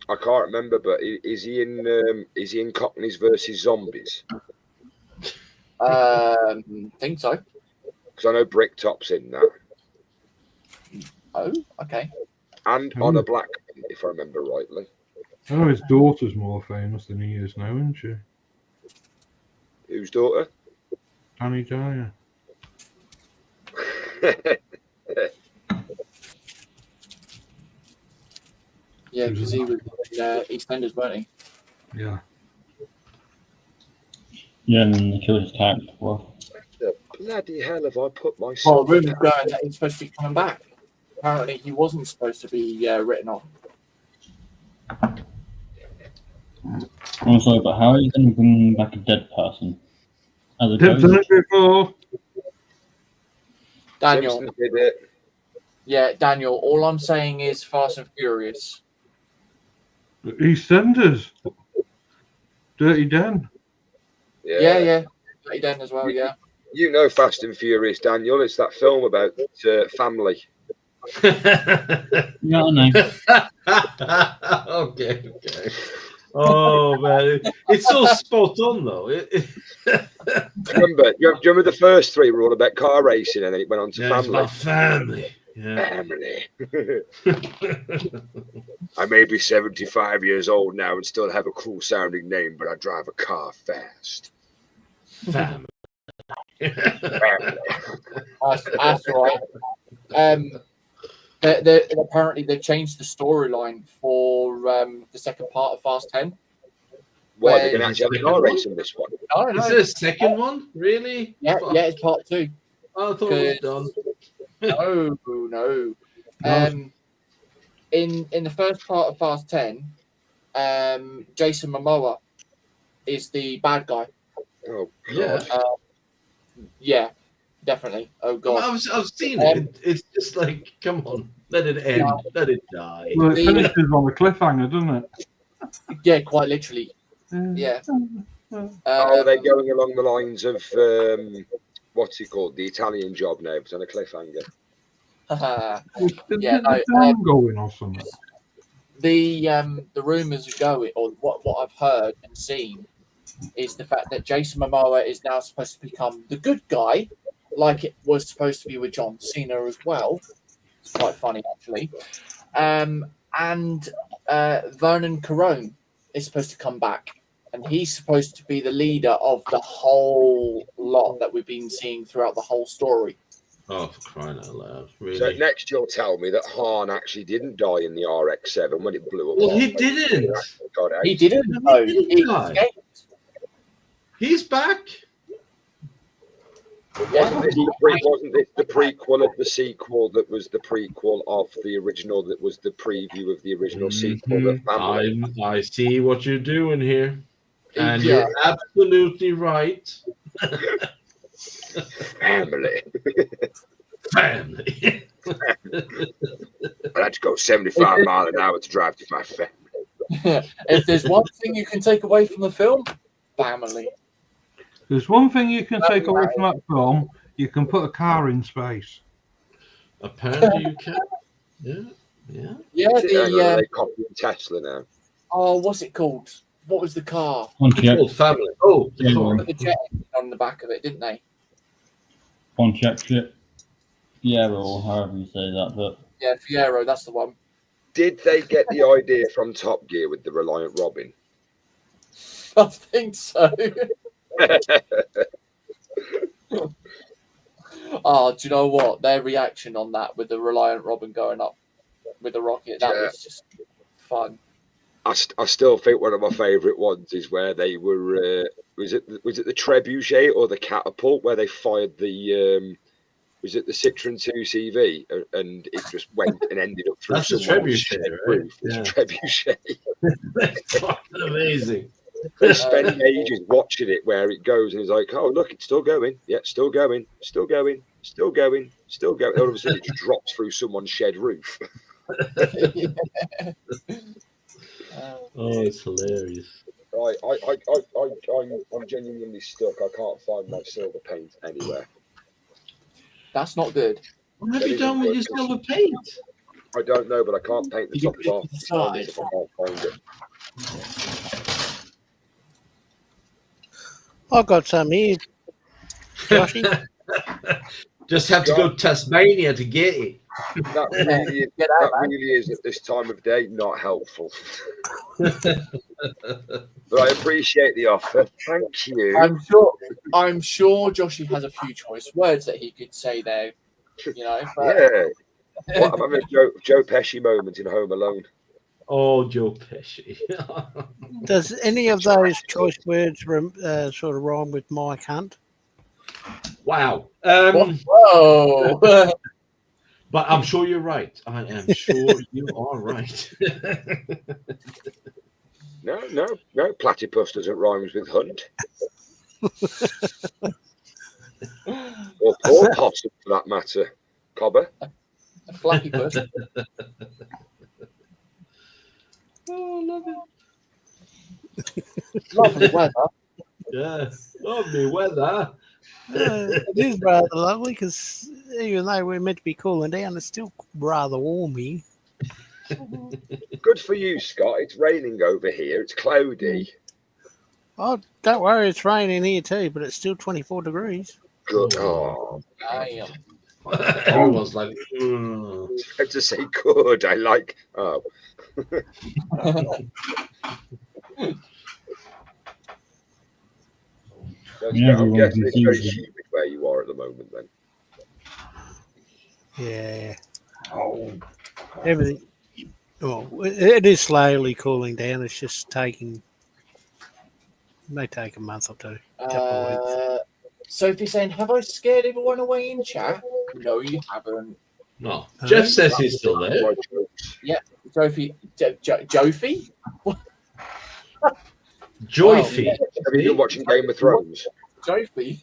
I can't remember, but is he in Cockneys versus Zombies? Think so. Because I know Bricktop's in that. Oh, okay. And on a black, if I remember rightly. I know his daughter's more famous than he is now, isn't she? Whose daughter? Danny Dyer. Yeah, because he was in EastEnders, weren't he? Yeah. Yeah, and they killed his character. Well, The bloody hell have I put Well, myself? rumours going that he's supposed to be coming back. Apparently, he wasn't supposed to be written off. I'm sorry, but how are you going to bring back a dead person? As a They've done it before. Daniel, Simpsons did it. yeah, Daniel. All I'm saying is Fast and Furious. EastEnders. Dirty Dan. Yeah. He done as well. Yeah. You know Fast and Furious, Daniel. It's that film about family. Yeah, I know. Okay. Oh man, it's so spot on though. Do you remember the first three were all about car racing, and then it went on to Yeah, it's family. about family. Yeah. Family. I may be 75 years old now and still have a cool sounding name, but I drive a car fast. Family. Family. That's right. Apparently they've changed the storyline for the second part of Fast 10. Why, they're going to actually have a car race in this one? Is there a second one? Really? Yeah, it's part 2. I thought it was done. No. In the first part of Fast 10, Jason Momoa is the bad guy. Oh, Yeah. God. Yeah, definitely. Oh god. I've seen it. It's just like, come on, let it end, let it die. Well, it finishes on a cliffhanger, doesn't it? Yeah, quite literally. Yeah. Are they going along the lines of what's it called? The Italian Job now. It's on a cliffhanger. Yeah, There's a film going or something. the rumours are going, or what what I've heard and seen is the fact that Jason Momoa is now supposed to become the good guy, like it was supposed to be with John Cena as well. It's quite funny, actually. And Vernon Carone is supposed to come back, and he's supposed to be the leader of the whole lot that we've been seeing throughout the whole story. Oh, for crying out loud! Really? So next, you'll tell me that Han actually didn't die in the RX-7 when it blew up. Well, he didn't. He didn't. No, he escaped. He's back. Wasn't this the prequel of the sequel that was the prequel of the original that was the preview of the original sequel of Family? I see what you're doing here. And you're absolutely right. Family. Family. I had to go 75 miles an hour to drive to my family. If there's one thing you can take away from the film, family. There's one thing you can take away from that film. You can put a car in space. Apparently you can. Yeah. Yeah, they copying Tesla now. Oh, what's it called? What was the car? Pontiac. Oh, family. Oh, the car. Put the jet on the back of it, didn't they? Pontiac ship. Fiero, or however you say that, but Yeah, Fiero, that's the one. Did they get the idea from Top Gear with the Reliant Robin? I think so. Oh, do you know what? Their reaction on that with the Reliant Robin going up with the rocket, that was just fun. I still think one of my favourite ones is where they were. Was it the trebuchet or the catapult where they fired the? Was it the Citroen 2 CV and it just went and ended up through That's a trebuchet, right? Roof. It's a trebuchet. That's fucking amazing. They spend ages watching it where it goes and it's like, oh look, it's still going. Yeah, still going, still going, still going, still going. All of a sudden it just drops through someone's shed roof. Oh, it's hilarious. Right, I'm genuinely stuck. I can't find my silver paint anywhere. That's not good. What have you done with your silver paint? I don't know, but I can't paint the You top put it off. to the side. If I can't find it. I've got some here. Joshy. Just have to go to Tasmania to get it. That really is at this time of day not helpful. But I appreciate the offer. Thank you. I'm sure Joshy has a few choice words that he could say there. You know. But... Yeah. What about a Joe Pesci moment in Home Alone? Oh, Joe Pesci. Does any of those choice words sort of rhyme with Mike Hunt? Wow. Whoa. But I'm sure you're right. I am sure you are right. No. Platypus doesn't rhyme with Hunt. or Possum, for that matter. Cobber. A flappy puss. Oh, love it. Lovely weather. Yeah, lovely weather. It is rather lovely because even though we're meant to be cooling down, it's still rather warm here. Good for you, Scott. It's raining over here. It's cloudy. Oh, don't worry, it's raining here too, but it's still 24 degrees. Good. Oh, Damn. Everyone's like, I have to say good. I like. Oh. I'm guessing it's very humid where you are at the moment then. Yeah. Everything. Oh, it is slowly cooling down. It's just taking. It may take a month or two. Couple of weeks. Sophie saying, "Have I scared everyone away in chat?" No, you haven't. no. Jeff says he's still there. Yeah, Sophie, Jophie. Joyfie. Have you been watching Game of Thrones? Jophie.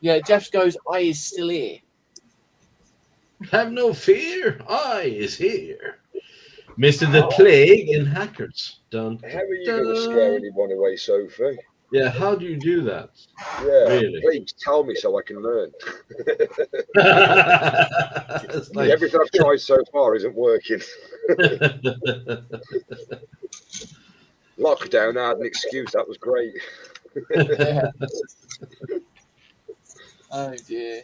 Yeah, Jeff goes, "I is still here." Have no fear. I is here. Mr. The Plague and Hackers. Dun, How are you going to scare anyone away, Sophie? Yeah, how do you do that? Yeah, Really? please tell me so I can learn. It's like, Everything I've tried so far isn't working. Lockdown, I had an excuse. That was great. Yeah. Oh dear.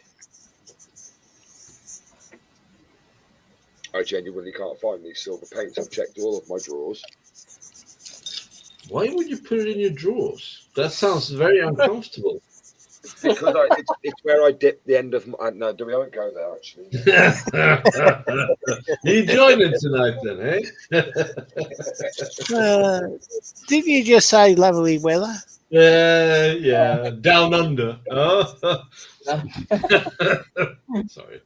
I genuinely can't find these silver paints. I've checked all of my drawers. Why would you put it in your drawers? That sounds very uncomfortable. Because it's where I dip the end of my. No, we won't go there, actually. You joining tonight then, eh? Didn't you just say lovely weather? Yeah, down under. Oh. Sorry.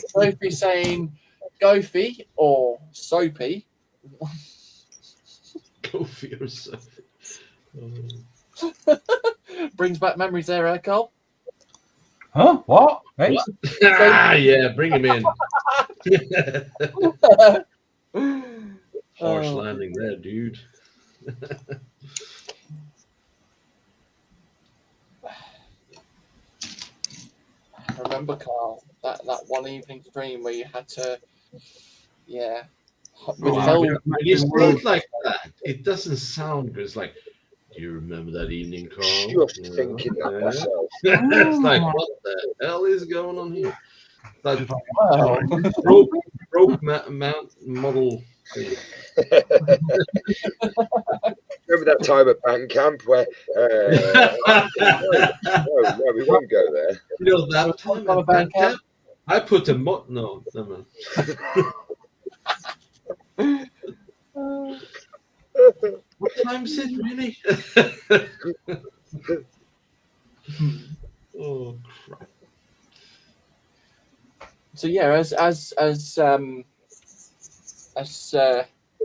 Sophie saying Goofy or Soapy. Goofy or Sophie. Brings back memories there, Carl. Huh? What? Hey? What? Yeah, bring him in. Harsh landing there, dude. Remember, Carl, that one evening stream where you had to, yeah. When you say it like that, it doesn't sound good. It's like, do you remember that evening, Carl? Just thinking that myself. It's like, what the hell is going on here? Like, Wow. rope mount model thing. Remember that time at band camp where? No, we won't go there. You know that time at band camp? I put a no, never mind. What time is it really? Oh crap! So yeah, as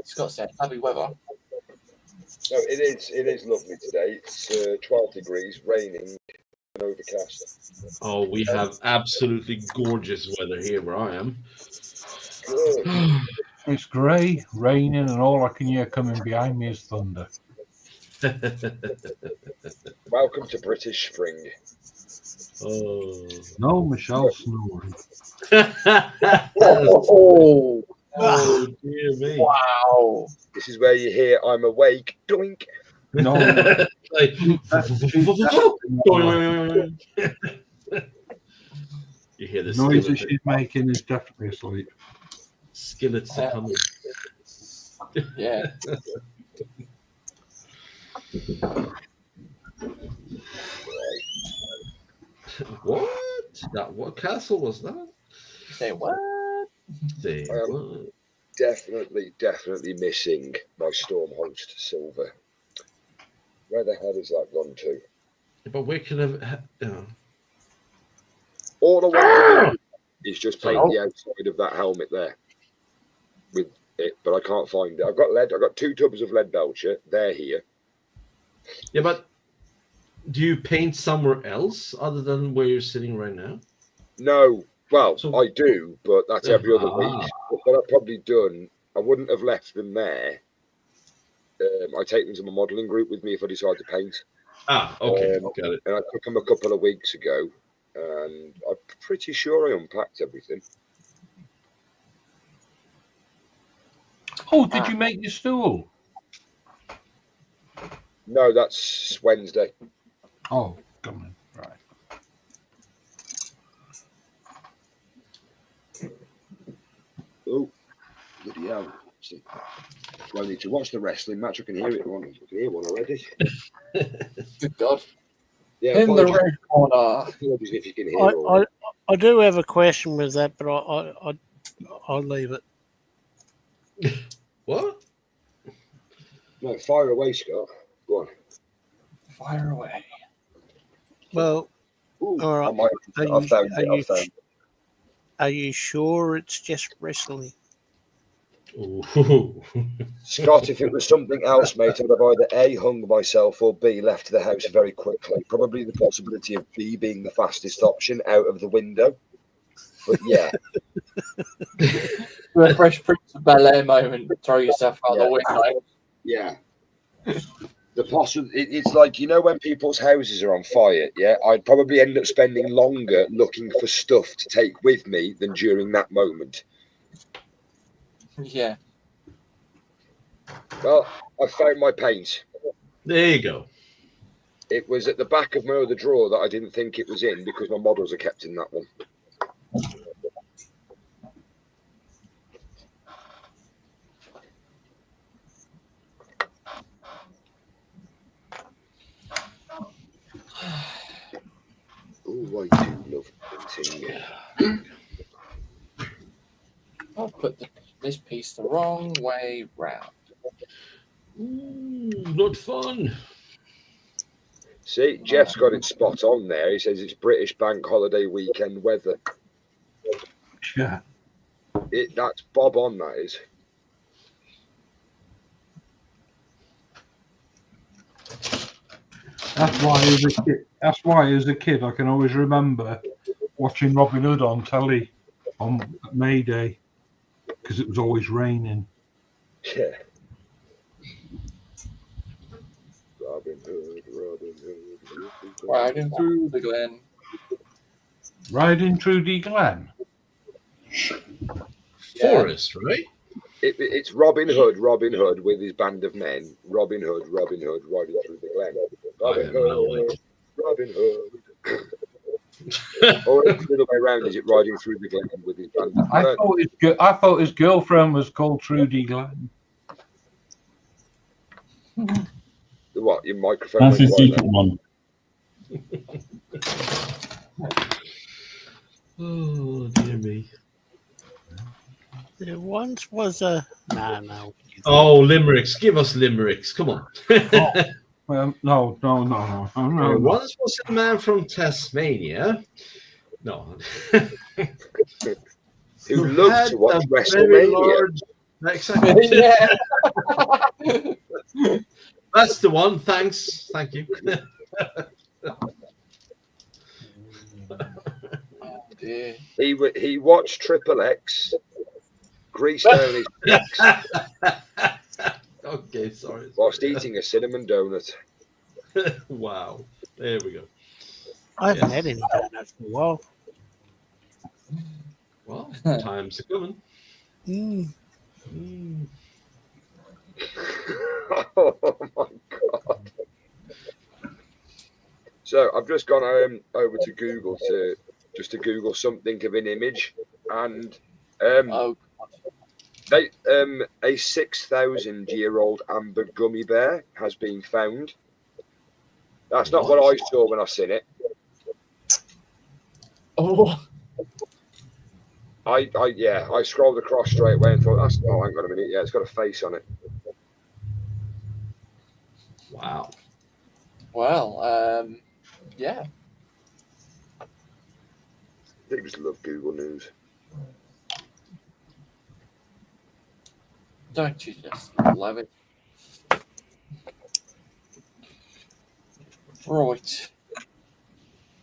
Scott said, happy weather. No, it is lovely today. It's 12 degrees, raining, and overcast. Oh, we have absolutely gorgeous weather here where I am. Good. It's grey, raining, and all I can hear coming behind me is thunder. Welcome to British spring. Oh. No, Michelle snoring. Oh, Dear me! wow! This is where you hear "I'm awake." Doink. No, Like, you hear the noises she's making is definitely asleep. skillets are coming. Yeah. What castle was that? Say what? Say I am what? definitely missing my Stormhost silver. Where the hell is that gone to? But we could have. All I want to do is just paint the outside of that helmet there with it, but I can't find it. I've got 2 tubs of lead belcher. They're here. Yeah, but do you paint somewhere else other than where you're sitting right now? No, well, So- I do, but that's every other week. What I've probably done, I wouldn't have left them there. I take them to my modelling group with me if I decide to paint. Ah, okay, got it. And I took them a couple of weeks ago, and I'm pretty sure I unpacked everything. Oh, did you make your stool? No, that's Wednesday. Oh, come on, right. Oh, bloody hell. Well, I need to watch the wrestling match. I can hear it. I can hear one already. Good God. Yeah, In the apologies- red corner. apologies if you can hear all I do have a question with that, but I'll leave it. What? No, fire away, Scott. Go on. Fire away. Well, Ooh, all right. I found it. Are you sure it's just wrestling? Ooh. Scott, if it was something else, mate, I'd have either A, hung myself, or B, left the house very quickly. Probably the possibility of B being the fastest option out of the window. But yeah, A Fresh Prince of Bel-Air moment. Throw yourself out the window. yeah. It's like, you know, when people's houses are on fire, yeah, I'd probably end up spending longer looking for stuff to take with me than during that moment. Yeah. Well, I found my paint. There you go. It was at the back of my other drawer that I didn't think it was in because my models are kept in that one. Oh, I do love painting. I've put this piece the wrong way round. Ooh, not fun. See, Jeff's got it spot on there. He says it's British bank holiday weekend weather. Yeah. That's bob on, that is. That's why as a kid I can always remember watching Robin Hood on telly on May Day because it was always raining. Yeah. Robin Hood, Robin Hood. Riding through the glen. Riding through the glen. Forest, right? It's Robin Hood with his band of men. Robin Hood, riding through the glen. Robin Hood, Robin Hood. Or it's the other way around, is it riding through the glen with his band of men? I thought his girlfriend was called Trudy Glen. What, your microphone? That's his secret one. Oh, dear me. There once was a no. Oh, limericks. Give us limericks. Come on. No. There once was a man from Tasmania. No. Who loved had to watch a very WrestleMania. Exactly. Yeah. That's the one. Thanks. Thank you. Oh dear. He watched Triple X, greased down his necks Okay, sorry. whilst eating a cinnamon donut. Wow. There we go. I haven't had any donuts for a while. Well, time's a coming. Oh my god! So I've just gone over to Google to Google something of an image, and Oh, they a 6,000-year-old amber gummy bear has been found. That's not what I saw when I seen it. oh. I scrolled across straight away and thought, hang on a minute, yeah, it's got a face on it. Wow. Well, yeah. They just love Google News. Don't you just love it? Right.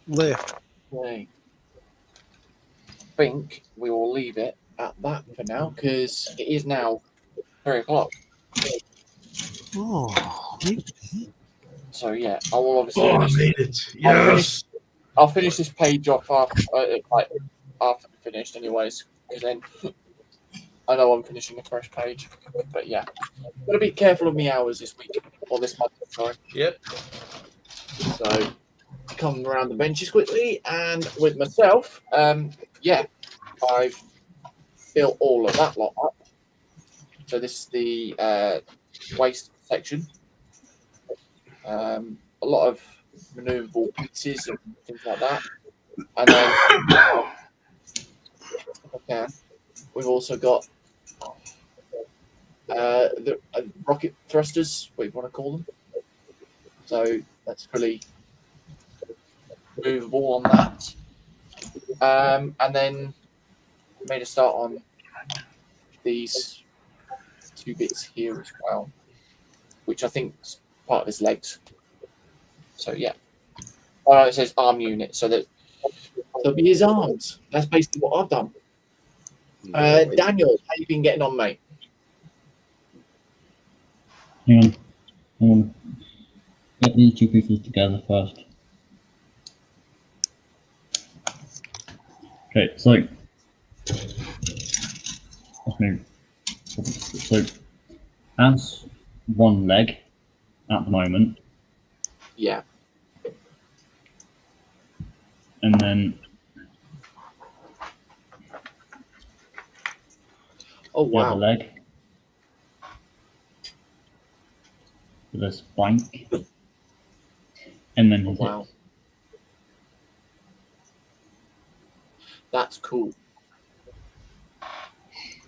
Left. I think we will leave it at that for now because it is now 3 o'clock. Oh, So yeah, I will obviously. Oh, I made it. Yes. I'll finish this page off after finished, anyways, because then I know I'm finishing a fresh page. But yeah, gotta be careful of me hours this week or this month. Sorry. Yep. So come around the benches quickly, and with myself, yeah, I've built all of that lot up. So this is the waste section. A lot of maneuverable pieces and things like that. And then we've also got the rocket thrusters, what you want to call them. So that's really movable on that. And then made a start on these two bits here as well, which I think is part of his legs. So yeah. It says arm unit, so that there'll be his arms. That's basically what I've done. Daniel, how you been getting on, mate? Hang on. Get these two pieces together first. Okay, so let's move. So as one leg at the moment, Yeah. and then Oh the other wow. leg with a spike, and then Oh his wow. hips. That's cool.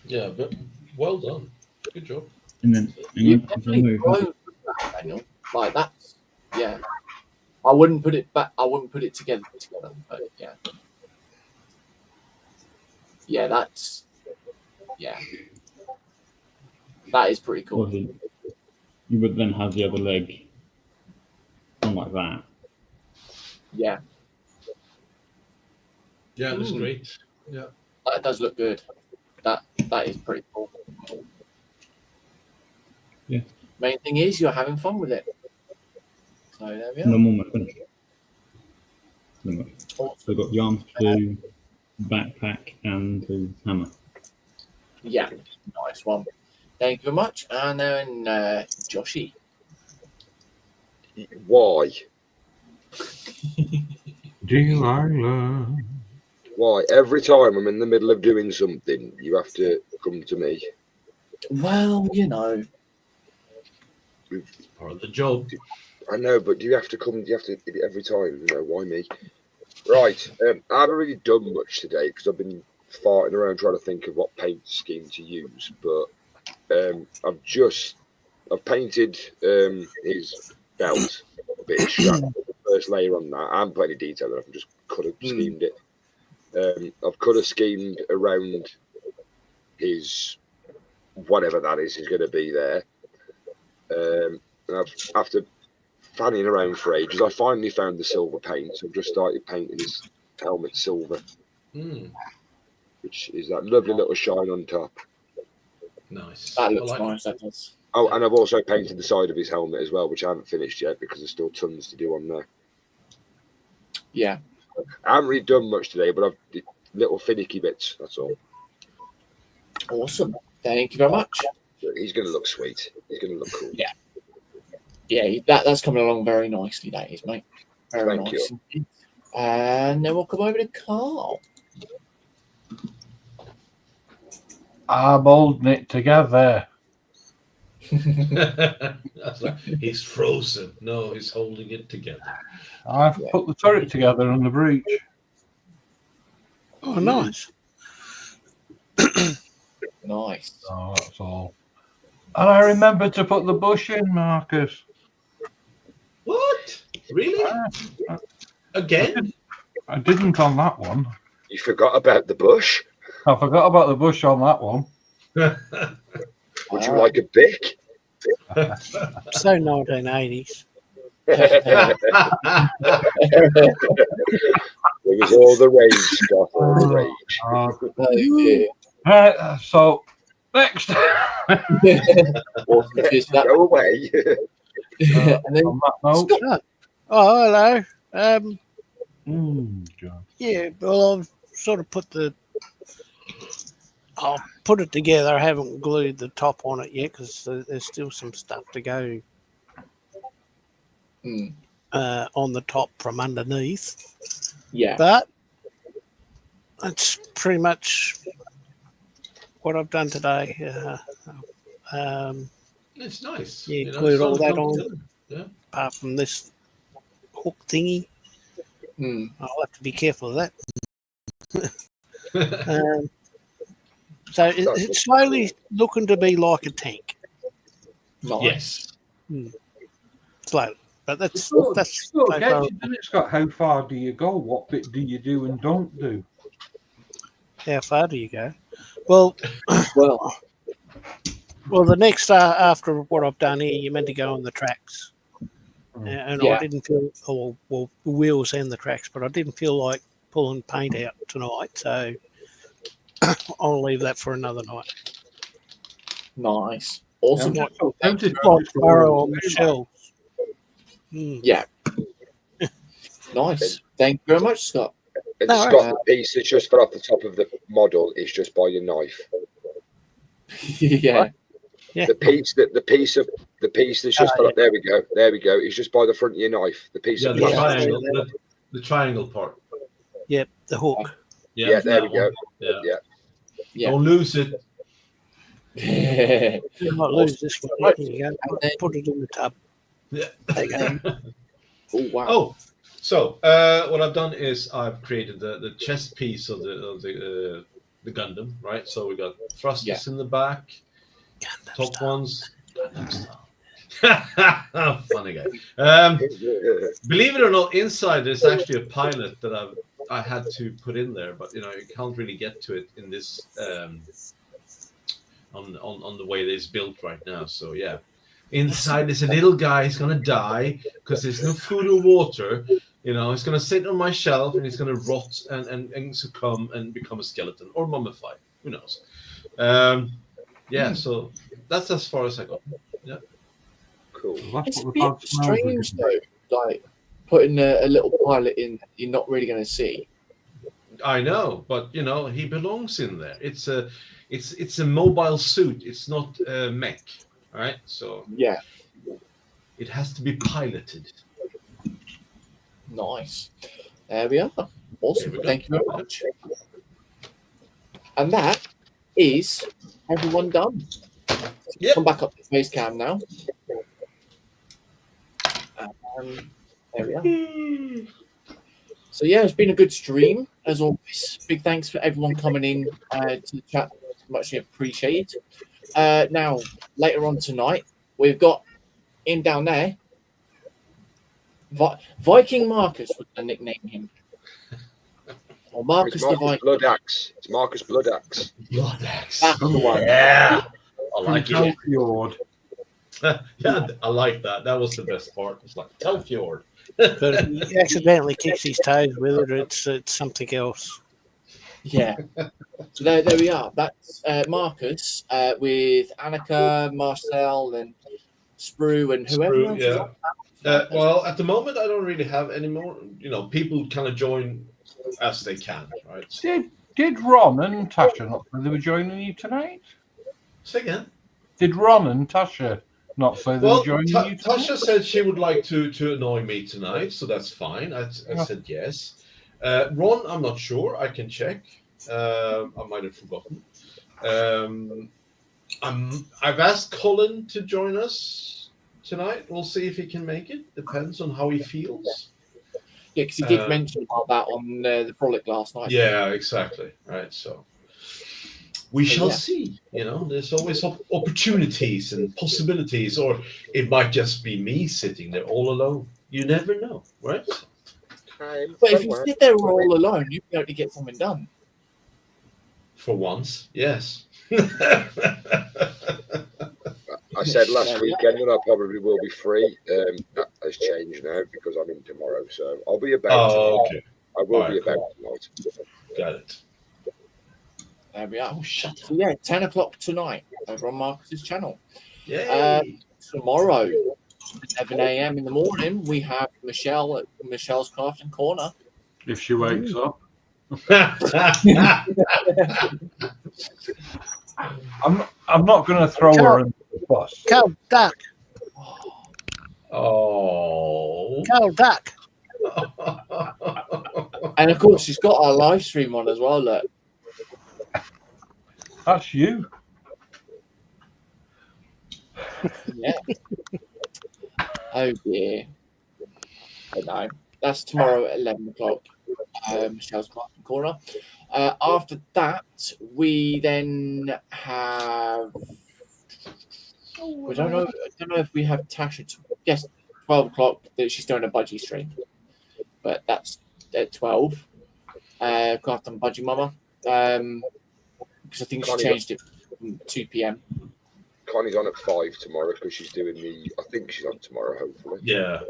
Yeah, but well done. Good job. And then You if I definitely move grown that, with that, Daniel. Like that's yeah. I wouldn't put it back. I wouldn't put it together. But yeah. Yeah, that's yeah. That is pretty cool. obviously, you would then have the other leg on like that. Yeah, Yeah, that's Hmm. great. Yeah. that does look good. That is pretty cool. Yeah. Main thing is you're having fun with it. So there we And are. I'm almost finished. Pretty much. Awesome. So I've got the arms to do, backpack, and the hammer. Yeah, nice one. Thank you very much. And then Joshy. Why? Delilah. Why? Every time I'm in the middle of doing something, you have to come to me. Well, you know. It's part of the job. I know, but do you have to come? Do you have to every time? You know, why me? Right. I haven't really done much today because I've been farting around trying to think of what paint scheme to use. But I've painted his belt a bit of strap. The first layer on that. I haven't put any detail on it. I've just colour schemed it. I've colour schemed around his whatever that is going to be there. And after fanning around for ages, I finally found the silver paint. So I've just started painting his helmet silver, which is that lovely little shine on top. Nice. That looks I like nice. That does. Oh, and I've also painted the side of his helmet as well, which I haven't finished yet because there's still tons to do on there. Yeah. I haven't really done much today, but I've little finicky bits. That's all. Awesome. Thank you very much. He's going to look sweet. He's going to look cool. Yeah. Yeah, that's coming along very nicely, that is, mate. Very Thank nice. you. And then we'll come over to Carl. I'm holding it together. That's right. He's frozen. No, he's holding it together. I've put the turret together on the breach. Oh, nice. Nice. Oh, that's all. And I remember to put the bush in, Marcus. What? Really? Again? I didn't on that one. You forgot about the bush? I forgot about the bush on that one. Would you like a bic? So 1980s. It was all the rage, Scott. All the rage. Right, so next. Awesome. Cheers for that. Go away. And then On that note, Scott. Oh, hello. John. Yeah, well, I've sort of I'll put it together. I haven't glued the top on it yet because there's still some stuff to go on the top from underneath. Yeah. But that's pretty much what I've done today. It's nice. Yeah, You know, glued all something that comes on. together. Yeah. Apart from this hook thingy. I'll have to be careful of that. So it's slowly looking to be like a tank. Nice. Yes. Slowly. But that's So so gets far. you, doesn't it, Scott? How far do you go? What bit do you do and don't do? How far do you go? Well, Well, the next after what I've done here, you're meant to go on the tracks, and Yeah. I didn't feel, well, the wheels and the tracks, but I didn't feel like pulling paint out tonight, so I'll leave that for another night. nice. Awesome. I'm just so tempted to Like just go borrow all on the the way, shelves. Yeah. Nice. Thank you very much, Scott. And No, Scott, the piece that's just got off the top of the model is just by your knife. Yeah. Yeah. The piece The piece that's just there we go. There we go. It's just by the front of your knife. The piece of the plastic. triangle, the triangle part. Yep, the hook. Yeah, there we go. Yeah. Yeah. Don't lose it. You might lose this one. Here you go. Put it in the tub. Yeah. There you go. Oh wow. Oh, so what I've done is I've created the chest piece of the Gundam, right? So we got thrusters in the back, top ones. Funny guy. Believe it or not, inside there's actually a pilot that I had to put in there, but you can't really get to it in this on the way that it's built right now. So yeah, inside there's a little guy. He's gonna die because there's no food or water. He's gonna sit on my shelf and he's gonna rot and succumb and become a skeleton or mummify. Who knows? Yeah. So that's as far as I got. Yeah. Cool. It's a bit strange though, like putting a little pilot in that you're not really going to see. I know, but he belongs in there. It's a mobile suit. It's not a mech, all right? So yeah, it has to be piloted. Nice. There we are. Awesome. Go. Thank you very much. And that is everyone done. Yep. Come back up to face cam now. There we are. So yeah, it's been a good stream as always. Big thanks for everyone coming in to the chat. Much appreciated. Now later on tonight, we've got him down there. Viking Marcus would I nickname him. Or Marcus the Viking. Bloodaxe. It's Marcus Bloodaxe. Bloodaxe. That's the one. Yeah. I like it. Tallgeese. Yeah, I like that. That was the best part. It's like Tallgeese. But if he accidentally kicks his toes with it, it's something else. Yeah. So there we are. That's Marcus with Annika, Marcel, and Sprue, and whoever else. Yeah. Well, at the moment, I don't really have any more. People kind of join as they can, right? Did Ron and Tasha not say they were joining you tonight? Say again. Did Ron and Tasha not say they were joining you tonight? Tasha said she would like to annoy me tonight, so that's fine. I said yes. Ron, I'm not sure. I can check. I might have forgotten. I've asked Colin to join us tonight. We'll see if he can make it. Depends on how he feels. Yeah, because he did mention about that on the Frolic last night. Yeah, exactly. Right. So we shall see. There's always opportunities and possibilities, or it might just be me sitting there all alone. You never know, right? But if you sit there all alone, you'll be able to get something done. For once, yes. I said last weekend that I probably will be free. That has changed now because I'm in tomorrow, so I'll be about. Okay. I will be about tonight. Got it. There we are. Oh, shut up. So yeah, 10 o'clock tonight over on Marcus's channel. Yay. Tomorrow, 11 a.m. in the morning, we have Michelle at Michelle's Crafting Corner. If she wakes up. I'm not going to throw her in the bus. Carl Duck. Oh. Carl Duck. And of course, she's got our live stream on as well. Look. That's you. Yeah. Oh dear. But no, that's tomorrow at 11 o'clock. Michelle's Crafting Corner. After that, we then have. I don't know if we have Tasha. Yes, 12 o'clock. That she's doing a budgie stream, but that's at 12. Craft on Budgie Mama. Because I think she changed it from 2 p.m. Connie's on at 5 tomorrow because she's doing I think she's on tomorrow, hopefully. Yeah.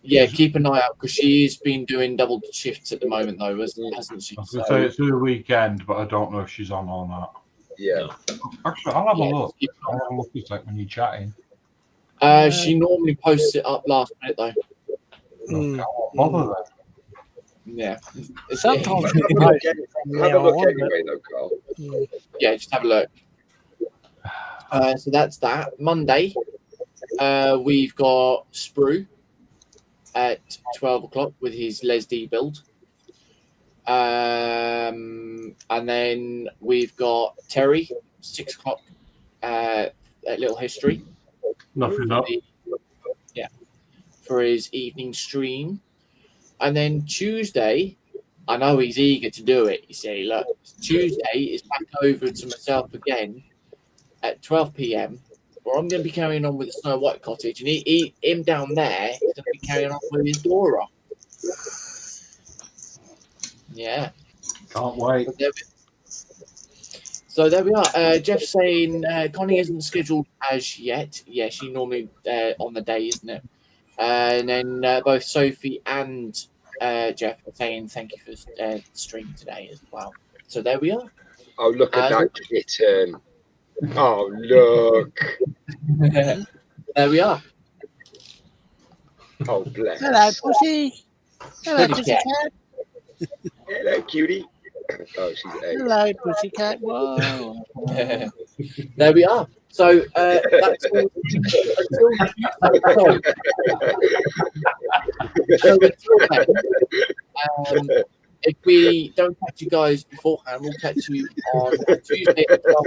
Yeah, keep an eye out because she's been doing double shifts at the moment, though, hasn't she? I was going to say it's her weekend, but I don't know if she's on or not. Yeah. Actually, I'll have a look. I'll have a look at it when you're chatting. She normally posts it up last minute, though. Bother that. Yeah. Sometimes Have a look anyway, though, Carl. Yeah, just have a look. So that's that. Monday, we've got Sprue at 12 o'clock with his Leslie build. And then we've got Terry, 6 o'clock, a little history. Nothing up. For his evening stream. And then Tuesday, I know he's eager to do it. You see, look, Tuesday is back over to myself again at 12 p.m. where I'm going to be carrying on with the Snow White Cottage, and him down there is going to be carrying on with his Dora. Yeah. Can't wait. So there we are. Jeff saying Connie isn't scheduled as yet. Yeah, she normally on the day, isn't it? And then both Sophie and Jeff are saying thank you for the stream today as well. So there we are. Oh, look at that kitten. Oh, look. There we are. Oh, bless. Hello, pussy. Hello, Pretty pussycat. Hello, cutie. Oh, she's an egg. Hello, pussycat. Whoa. There we are. So that's all. So until then, if we don't catch you guys beforehand, we'll catch you on Tuesday at 12.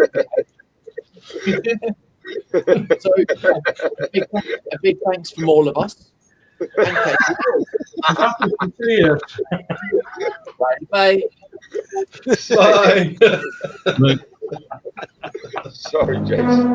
So a big thanks from all of us. And catch you. I'm happy to see you. Bye. Bye. Sorry, Jason.